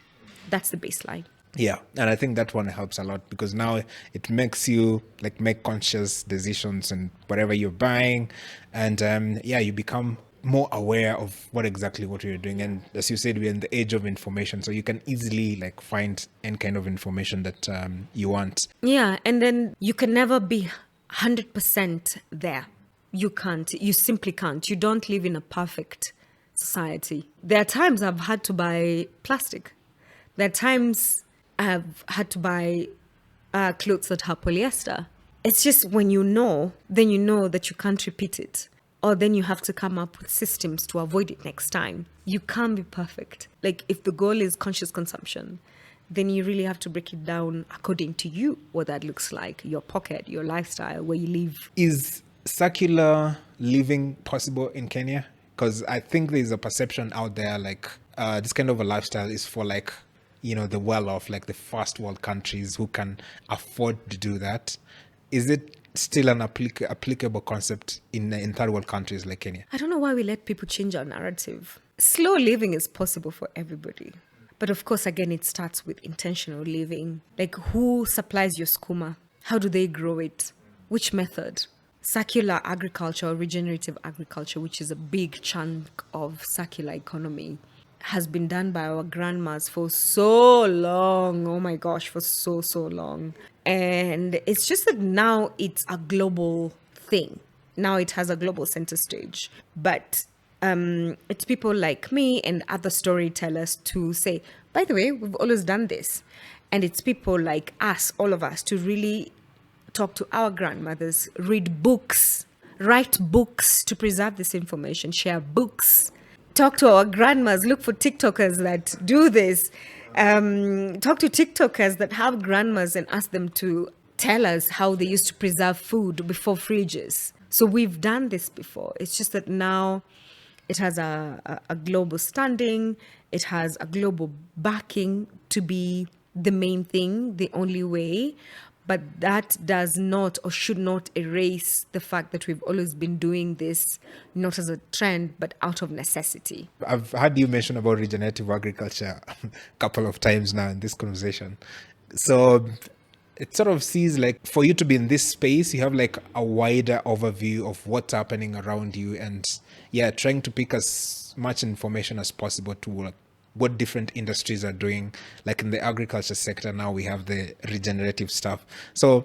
That's the baseline. Yeah, and I think that one helps a lot because now it makes you like make conscious decisions and whatever you're buying, and you become more aware of what you're doing. And as you said, we're in the age of information, so you can easily like find any kind of information that you want. Yeah, and then you can never be 100% there. You can't. You simply can't. You don't live in a perfect society. There are times I've had to buy plastic. There are times I've had to buy clothes that have polyester. It's just when you know, then you know that you can't repeat it. Or then you have to come up with systems to avoid it next time. You can't be perfect. Like if the goal is conscious consumption, then you really have to break it down according to you, what that looks like, your pocket, your lifestyle, where you live. Is circular living possible in Kenya? Because I think there's a perception out there like this kind of a lifestyle is for like, the well-off, like the first world countries who can afford to do that. Is it still an applicable concept in third world countries like Kenya? I don't know why we let people change our narrative. Slow living is possible for everybody. But of course, again, it starts with intentional living. Like who supplies your skooma? How do they grow it? Which method? Circular agriculture or regenerative agriculture, which is a big chunk of circular economy, has been done by our grandmas for so long. Oh my gosh, for so long. And it's just that now it's a global thing. Now it has a global center stage. But it's people like me and other storytellers to say, by the way, we've always done this. And it's people like us, all of us, to really talk to our grandmothers, read books, write books to preserve this information, share books, talk to our grandmas, look for TikTokers that do this, talk to TikTokers that have grandmas and ask them to tell us how they used to preserve food before fridges. So we've done this before. It's just that now it has a global standing. It has a global backing to be the main thing, the only way. But that does not or should not erase the fact that we've always been doing this, not as a trend, but out of necessity. I've heard you mention about regenerative agriculture a couple of times now in this conversation. So it sort of sees like for you to be in this space, you have like a wider overview of what's happening around you and trying to pick as much information as possible to like what different industries are doing. Like in the agriculture sector now we have the regenerative stuff. So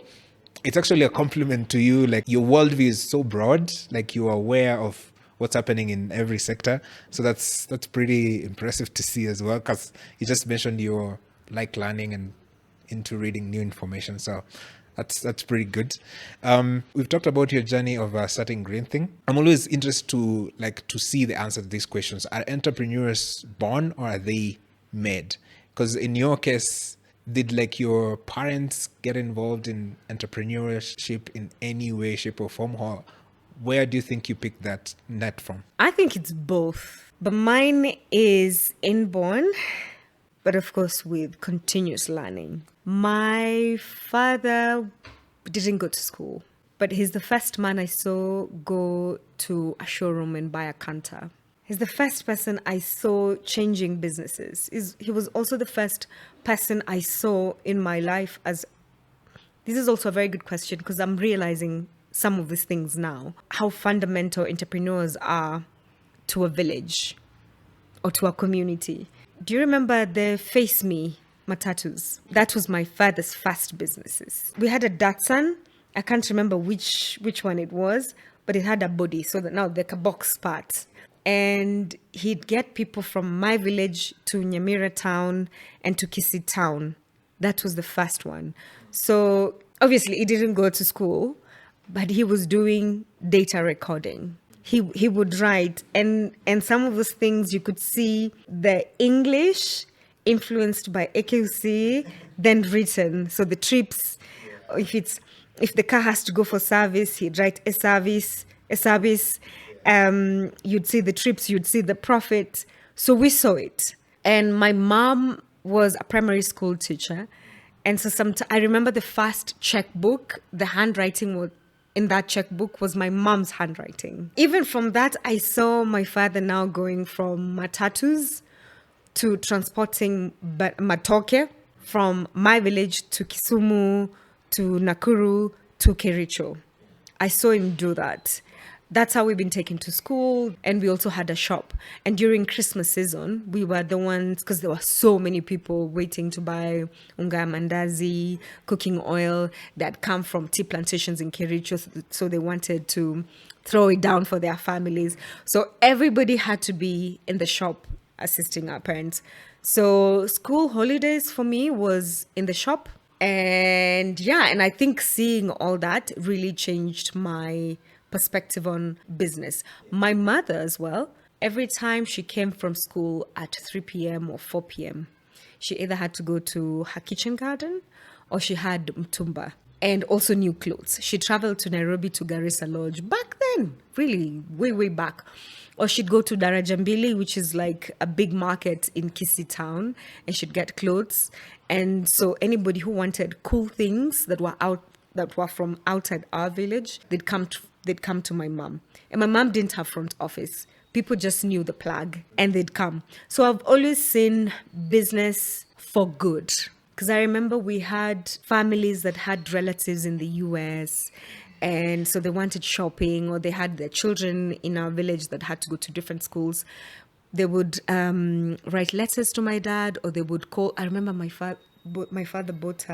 it's actually a compliment to you. Like your worldview is so broad, like you're aware of what's happening in every sector. So that's pretty impressive to see as well, because you just mentioned you're like learning and into reading new information. So that's pretty good. We've talked about your journey of starting Green Thing. I'm always interested to see the answer to these questions. Are entrepreneurs born or are they made? Because in your case, did like your parents get involved in entrepreneurship in any way, shape, or form? Or where do you think you picked that net from? I think it's both. But mine is inborn, but of course with continuous learning. My father didn't go to school, but he's the first man I saw go to a showroom and buy a canter. He's the first person I saw changing businesses. He was also the first person I saw in my life as... This is also a very good question because I'm realizing some of these things now. How fundamental entrepreneurs are to a village or to a community. Do you remember the Face Me matatus? That was my father's first businesses. We had a Datsun. I can't remember which one it was, but it had a body, so that now they're a box part. And he'd get people from my village to Nyamira town and to Kisii town. That was the first one. So obviously he didn't go to school, but he was doing data recording. He would write, and some of those things you could see the English influenced by AQC, then written. So the trips, if the car has to go for service, he'd write a service. You'd see the trips, you'd see the profit. So we saw it. And my mom was a primary school teacher. And so I remember the first checkbook, the handwriting in that checkbook was my mom's handwriting. Even from that, I saw my father now going from matatus to transporting matoke from my village to Kisumu, to Nakuru, to Kericho. I saw him do that. That's how we've been taken to school. And we also had a shop. And during Christmas season, we were the ones, because there were so many people waiting to buy unga mandazi, cooking oil that come from tea plantations in Kericho. So they wanted to throw it down for their families. So everybody had to be in the shop assisting our parents. So school holidays for me was in the shop. And I think seeing all that really changed my perspective on business. My mother as well, every time she came from school at 3 p.m. or 4 p.m., she either had to go to her kitchen garden or she had mtumba and also new clothes. She traveled to Nairobi to Garissa Lodge back then, really way back. Or she'd go to Darajambili, which is like a big market in Kisii town, and she'd get clothes. And so anybody who wanted cool things that were from outside our village, they'd come to my mom. And my mom didn't have front office. People just knew the plug and they'd come. So I've always seen business for good. Because I remember we had families that had relatives in the US, and so they wanted shopping, or they had their children in our village that had to go to different schools. They would write letters to my dad, or they would call. I remember my father bought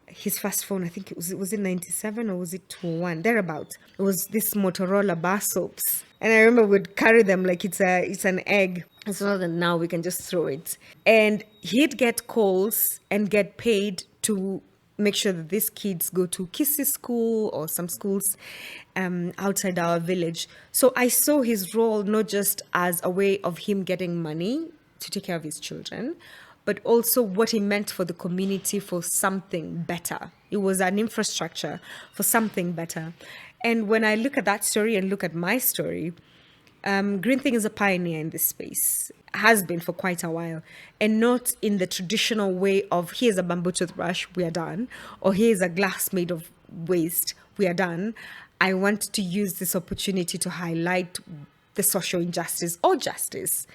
his first phone. I think it was in 97 or was it 2001, thereabout. It was this Motorola bar soaps, and I remember we'd carry them like it's an egg. It's not that now we can just throw it. And he'd get calls and get paid to make sure that these kids go to Kisii school or some schools outside our village. So I saw his role not just as a way of him getting money to take care of his children, but also what he meant for the community for something better. It was an infrastructure for something better. And when I look at that story and look at my story, Green Thing is a pioneer in this space, has been for quite a while, and not in the traditional way of here's a bamboo toothbrush, we are done, or here's a glass made of waste, we are done. I want to use this opportunity to highlight the social injustice or justice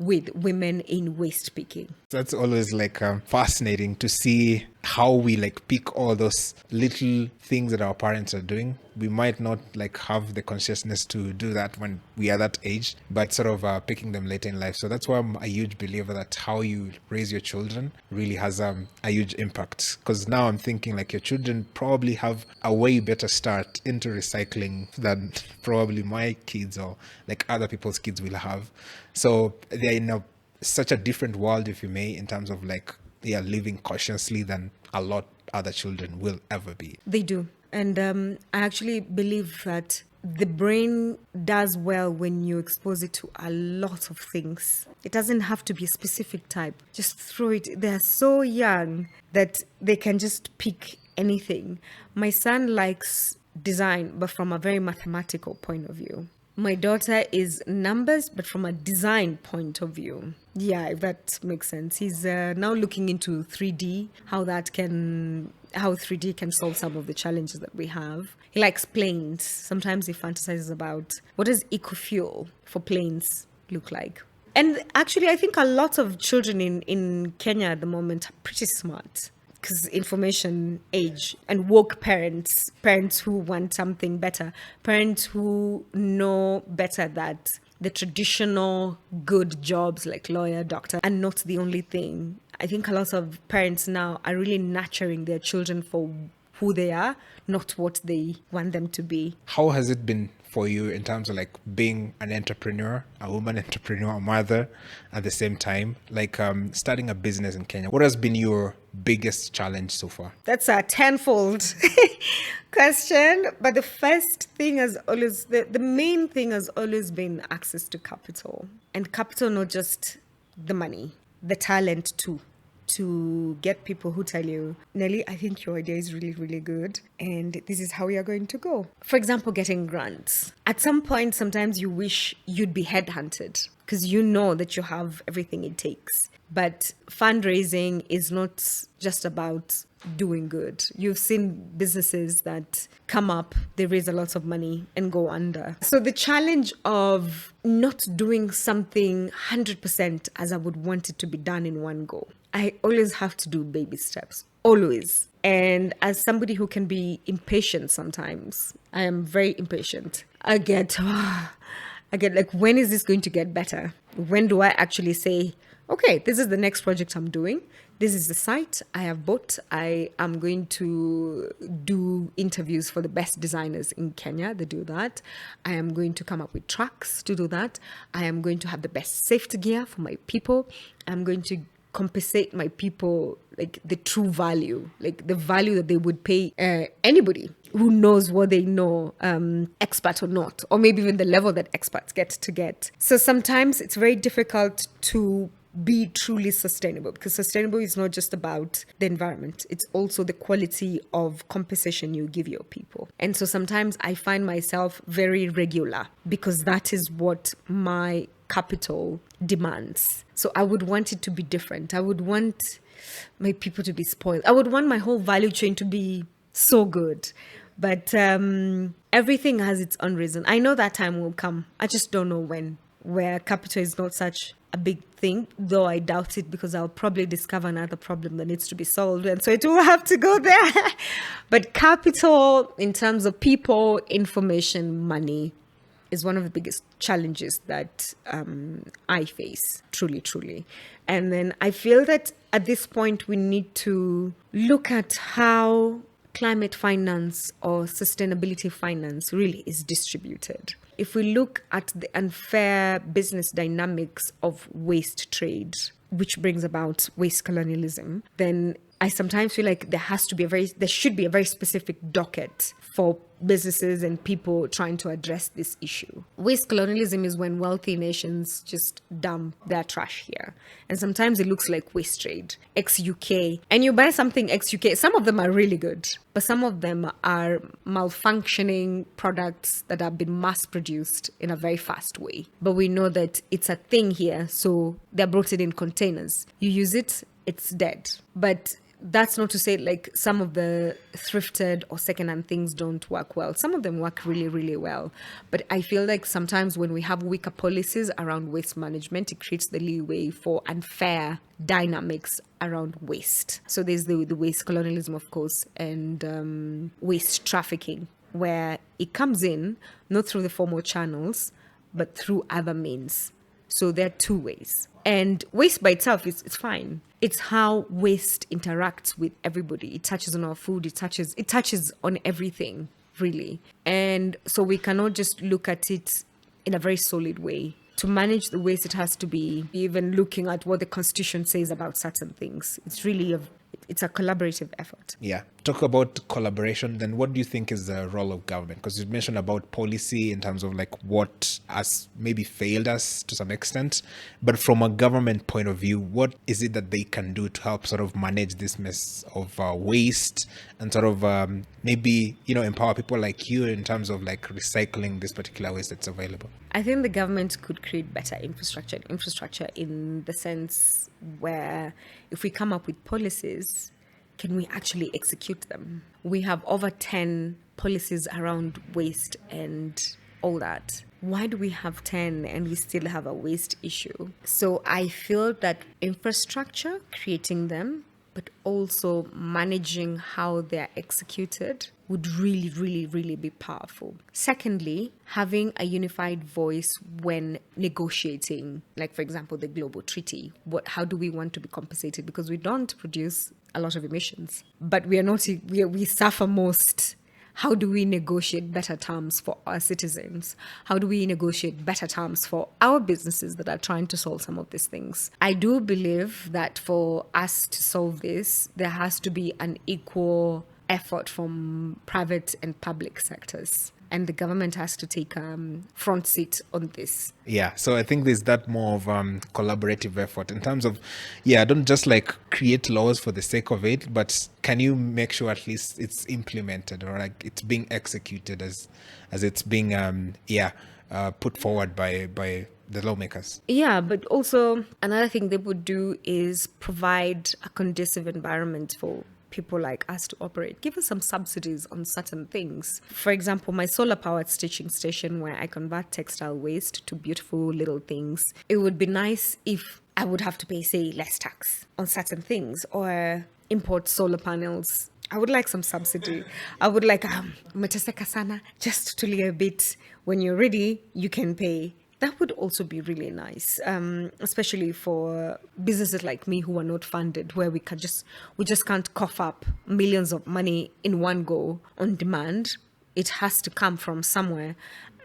with women in waste picking. That's always like fascinating to see how we like pick all those little things that our parents are doing. We might not like have the consciousness to do that when we are that age, but sort of picking them later in life. So that's why I'm a huge believer that how you raise your children really has a huge impact. Because now I'm thinking like your children probably have a way better start into recycling than probably my kids or like other people's kids will have. So they're in such a different world, if you may, in terms of like they are living cautiously than a lot other children will ever be. They do. And I actually believe that the brain does well when you expose it to a lot of things. It doesn't have to be a specific type. Just throw it. They're so young that they can just pick anything. My son likes design, but from a very mathematical point of view. My daughter is numbers, but from a design point of view. Yeah, if that makes sense. He's now looking into 3D, how 3D can solve some of the challenges that we have. He likes planes. Sometimes he fantasizes about what does eco-fuel for planes look like. And actually, I think a lot of children in Kenya at the moment are pretty smart. Because information age and woke parents who want something better, parents who know better that the traditional good jobs like lawyer, doctor are not the only thing. I think a lot of parents now are really nurturing their children for who they are, not what they want them to be. How has it been for you in terms of like being an entrepreneur, a woman entrepreneur, a mother at the same time, like starting a business in Kenya? What has been your biggest challenge so far? That's a tenfold question. But the first thing has always, the main thing has always been access to capital. And capital, not just the money, the talent too. To get people who tell you, Nelly, I think your idea is really, really good. And this is how we are going to go. For example, getting grants. At some point, sometimes you wish you'd be headhunted because you know that you have everything it takes. But fundraising is not just about doing good. You've seen businesses that come up, they raise a lot of money and go under. So the challenge of not doing something 100% as I would want it to be done in one go. I always have to do baby steps, always. And as somebody who can be impatient sometimes, I am very impatient. I get like, when is this going to get better? When do I actually say, okay, this is the next project I'm doing. This is the site I have bought. I am going to do interviews for the best designers in Kenya. They do that. I am going to come up with tracks to do that. I am going to have the best safety gear for my people. I'm going to compensate my people like the true value, like the value that they would pay anybody who knows what they know, expert or not, or maybe even the level that experts get. So sometimes it's very difficult to be truly sustainable, because sustainable is not just about the environment. It's also the quality of compensation you give your people. And so sometimes I find myself very regular because that is what my capital demands. So I would want it to be different. I would want my people to be spoiled. I would want my whole value chain to be so good. But everything has its own reason. I know that time will come. I just don't know when, where capital is not such a big thing, though I doubt it, because I'll probably discover another problem that needs to be solved. And so it will have to go there. But capital, in terms of people, information, money, is one of the biggest challenges that I face, truly. And then I feel that at this point, we need to look at how climate finance or sustainability finance really is distributed. If we look at the unfair business dynamics of waste trade, which brings about waste colonialism, then I sometimes feel like there should be a very specific docket for businesses and people trying to address this issue. Waste colonialism is when wealthy nations just dump their trash here. And sometimes it looks like waste trade, ex-UK. And you buy something ex-UK, some of them are really good, but some of them are malfunctioning products that have been mass-produced in a very fast way. But we know that it's a thing here, so they're brought in containers. You use it, it's dead. But That's not to say like some of the thrifted or secondhand things don't work well. Some of them work really, really well. But I feel like sometimes when we have weaker policies around waste management, it creates the leeway for unfair dynamics around waste. So there's the waste colonialism, of course, and waste trafficking, where it comes in not through the formal channels, but through other means. So there are two ways. And waste by itself is it's fine. It's how waste interacts with everybody. It touches on our food, it touches on everything, really. And so we cannot just look at it in a very solid way. To manage the waste, it has to be even looking at what the Constitution says about certain things. It's a collaborative effort. Yeah. Talk about collaboration. Then what do you think is the role of government? Because you mentioned about policy in terms of like what has maybe failed us to some extent. But from a government point of view, what is it that they can do to help sort of manage this mess of waste and sort of maybe, empower people like you in terms of like recycling this particular waste that's available? I think the government could create better infrastructure in the sense where if we come up with policies, can we actually execute them? We have over 10 policies around waste and all that. Why do we have 10 and we still have a waste issue? So I feel that infrastructure, creating them, but also managing how they're executed would really, really, really be powerful. Secondly, having a unified voice when negotiating, like for example, the global treaty. How do we want to be compensated? Because we don't produce a lot of emissions, but we suffer most. How do we negotiate better terms for our citizens? How do we negotiate better terms for our businesses that are trying to solve some of these things? I do believe that for us to solve this, there has to be an equal effort from private and public sectors. And the government has to take front seat on this. Yeah, so I think there's that more of collaborative effort in terms of, don't just like create laws for the sake of it, but can you make sure at least it's implemented or like it's being executed as it's being put forward by the lawmakers? Yeah, but also another thing they would do is provide a conducive environment for people like us to operate. Give us some subsidies on certain things. For example, my solar powered stitching station where I convert textile waste to beautiful little things. It would be nice if I would have to pay, say, less tax on certain things or import solar panels. I would like some subsidy. I would like umeteseka sana, just tulia a bit. When you're ready, you can pay. That would also be really nice, especially for businesses like me who are not funded, where we just can't cough up millions of money in one go on demand. It has to come from somewhere.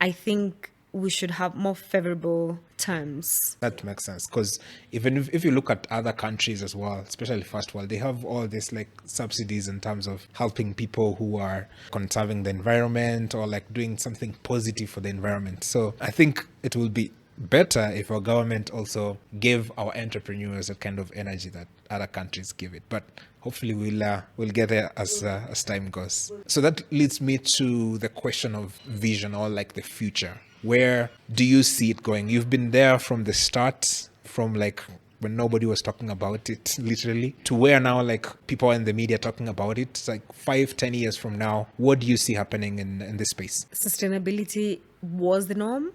I think we should have more favorable terms. That makes sense, because even if you look at other countries as well, especially first world, they have all this like subsidies in terms of helping people who are conserving the environment or like doing something positive for the environment. So I think it will be better if our government also gave our entrepreneurs a kind of energy that other countries give it. But hopefully we'll get there as time goes. So that leads me to the question of vision or like the future. Where do you see it going? You've been there from the start, from like when nobody was talking about it, literally, to where now like people in the media talking about it. It's like 5-10 years from now. What do you see happening in this space? Sustainability was the norm.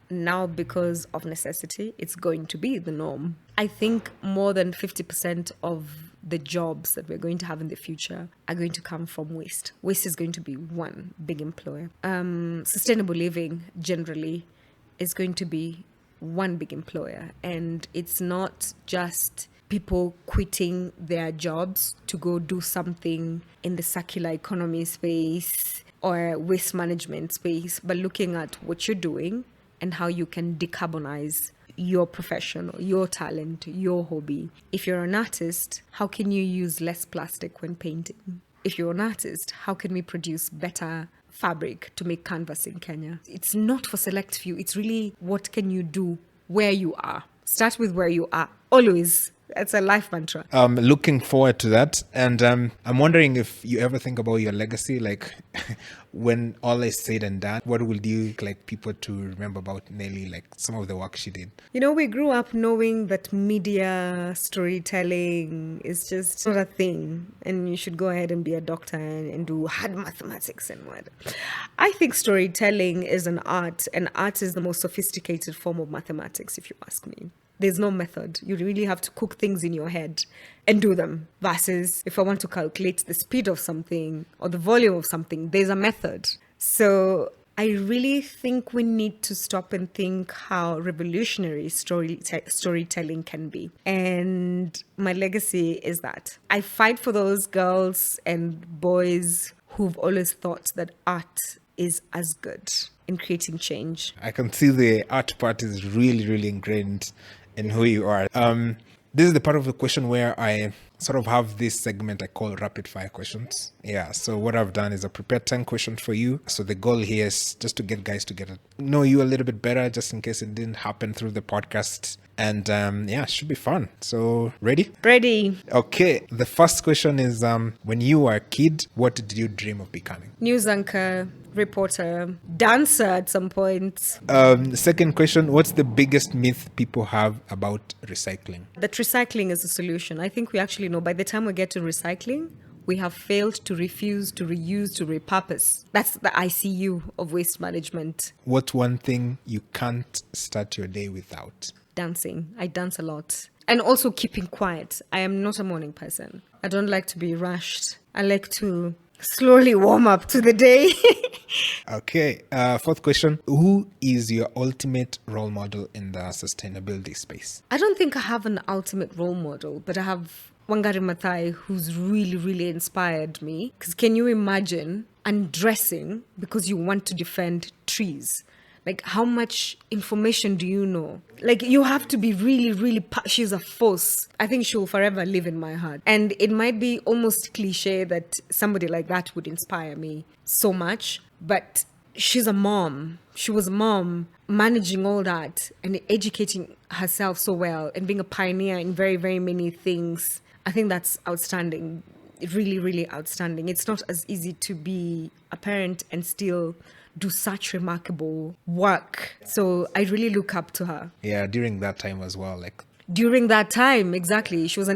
Now, because of necessity, it's going to be the norm. I think more than 50% of the jobs that we're going to have in the future are going to come from waste. Waste is going to be one big employer. Sustainable living generally is going to be one big employer. And it's not just people quitting their jobs to go do something in the circular economy space or waste management space, but looking at what you're doing and how you can decarbonize your profession, your talent, your hobby. If you're an artist, how can you use less plastic when painting? If you're an artist, how can we produce better fabric to make canvas in Kenya? It's not for select few. It's really what can you do where you are. Start with where you are. Always. It's a life mantra. Looking forward to that. And I'm wondering if you ever think about your legacy, like when all is said and done, what will you like people to remember about Nelly, like some of the work she did? You know, we grew up knowing that media storytelling is just not a thing, and you should go ahead and be a doctor and do hard mathematics and what. I think storytelling is an art, and art is the most sophisticated form of mathematics, if you ask me. There's no method. You really have to cook things in your head and do them. Versus if I want to calculate the speed of something or the volume of something, there's a method. So I really think we need to stop and think how revolutionary storytelling can be. And my legacy is that I fight for those girls and boys who've always thought that art is as good in creating change. I can see the art part is really, really ingrained in who you are. This is the part of the question where I sort of have this segment I call rapid fire questions. Yeah, so what I've done is I prepared 10 questions for you. So the goal here is just to get guys to know you a little bit better, just in case it didn't happen through the podcast. And yeah, it should be fun. So ready? Ready. Okay, the first question is when you were a kid, what did you dream of becoming? News anchor, reporter, dancer at some point. Second question, what's the biggest myth people have about recycling? That recycling is a solution. I think we actually know by the time we get to recycling, we have failed to refuse, to reuse, to repurpose. That's the ICU of waste management. What's one thing you can't start your day without? Dancing. I dance a lot. And also keeping quiet. I am not a morning person. I don't like to be rushed. I like to slowly warm up to the day. Okay. Fourth question. Who is your ultimate role model in the sustainability space? I don't think I have an ultimate role model, but I have Wangari Maathai, who's really, really inspired me. Because can you imagine undressing because you want to defend trees? Like, how much information do you know? Like, you have to be really, really... She's a force. I think she'll forever live in my heart. And it might be almost cliche that somebody like that would inspire me so much. But she's a mom. She was a mom managing all that and educating herself so well and being a pioneer in very, very many things. I think that's outstanding. Really, really outstanding. It's not as easy to be a parent and still do such remarkable work. So I really look up to her. Yeah, during that time as well. During that time, exactly. She's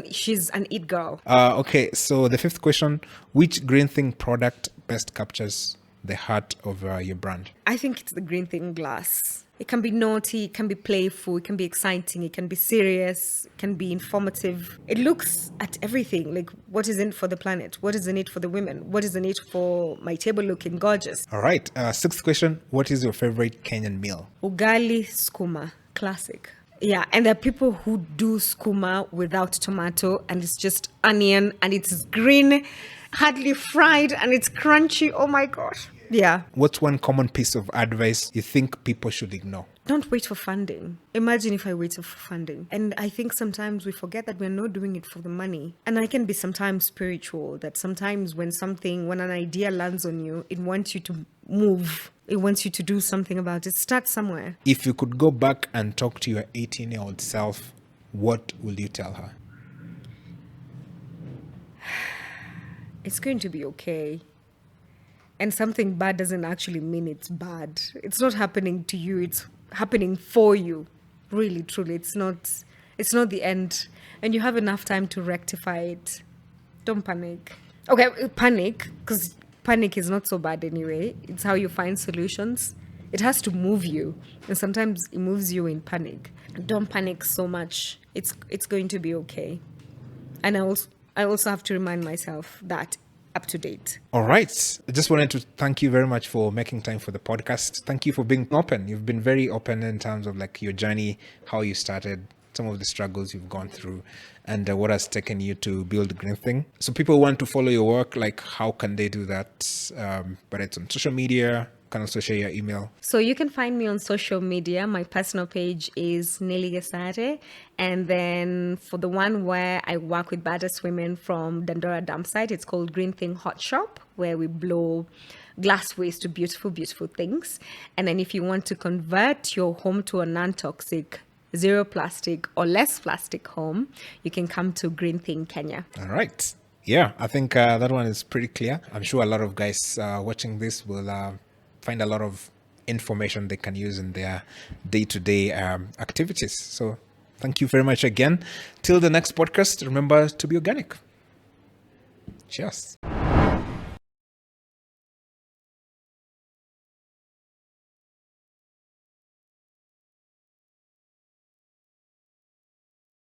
an it girl. Okay, so the fifth question, which green thing product best captures the heart of your brand? I think it's the green thing glass. It can be naughty, it can be playful, it can be exciting, it can be serious, it can be informative. It looks at everything, like what is in it for the planet, what is in it for the women, what is in it for my table looking gorgeous. All right, sixth question, what is your favorite Kenyan meal? Ugali skuma, classic. Yeah, and there are people who do skuma without tomato and it's just onion and it's green, hardly fried and it's crunchy. Oh my gosh. Yeah. What's one common piece of advice you think people should ignore? Don't wait for funding. Imagine if I waited for funding. And I think sometimes we forget that we're not doing it for the money. And I can be sometimes spiritual, that sometimes when an idea lands on you, it wants you to move. It wants you to do something about it. Start somewhere. If you could go back and talk to your 18-year-old self, what will you tell her? It's going to be okay. And something bad doesn't actually mean it's bad. It's not happening to you. It's happening for you. Really, truly. It's not the end. And you have enough time to rectify it. Don't panic. Okay, panic, because panic is not so bad anyway. It's how you find solutions. It has to move you. And sometimes it moves you in panic. Don't panic so much. It's going to be okay. And I also have to remind myself that up to date. All right. I just wanted to thank you very much for making time for the podcast. Thank you for being open. You've been very open in terms of like your journey, how you started, some of the struggles you've gone through, and what has taken you to build Green Thing. So people want to follow your work, like how can they do that? But it's on social media. Can also share your email. So you can find me on social media. My personal page is Nelly Gesare. And then for the one where I work with badass women from Dandora Dump Site, it's called Green Thing Hot Shop, where we blow glass waste to beautiful, beautiful things. And then if you want to convert your home to a non-toxic zero plastic or less plastic home, you can come to Green Thing Kenya. All right. Yeah, I think that one is pretty clear. I'm sure a lot of guys watching this will find a lot of information they can use in their day-to-day activities. So thank you very much again. Till the next podcast, remember to be organic. Cheers.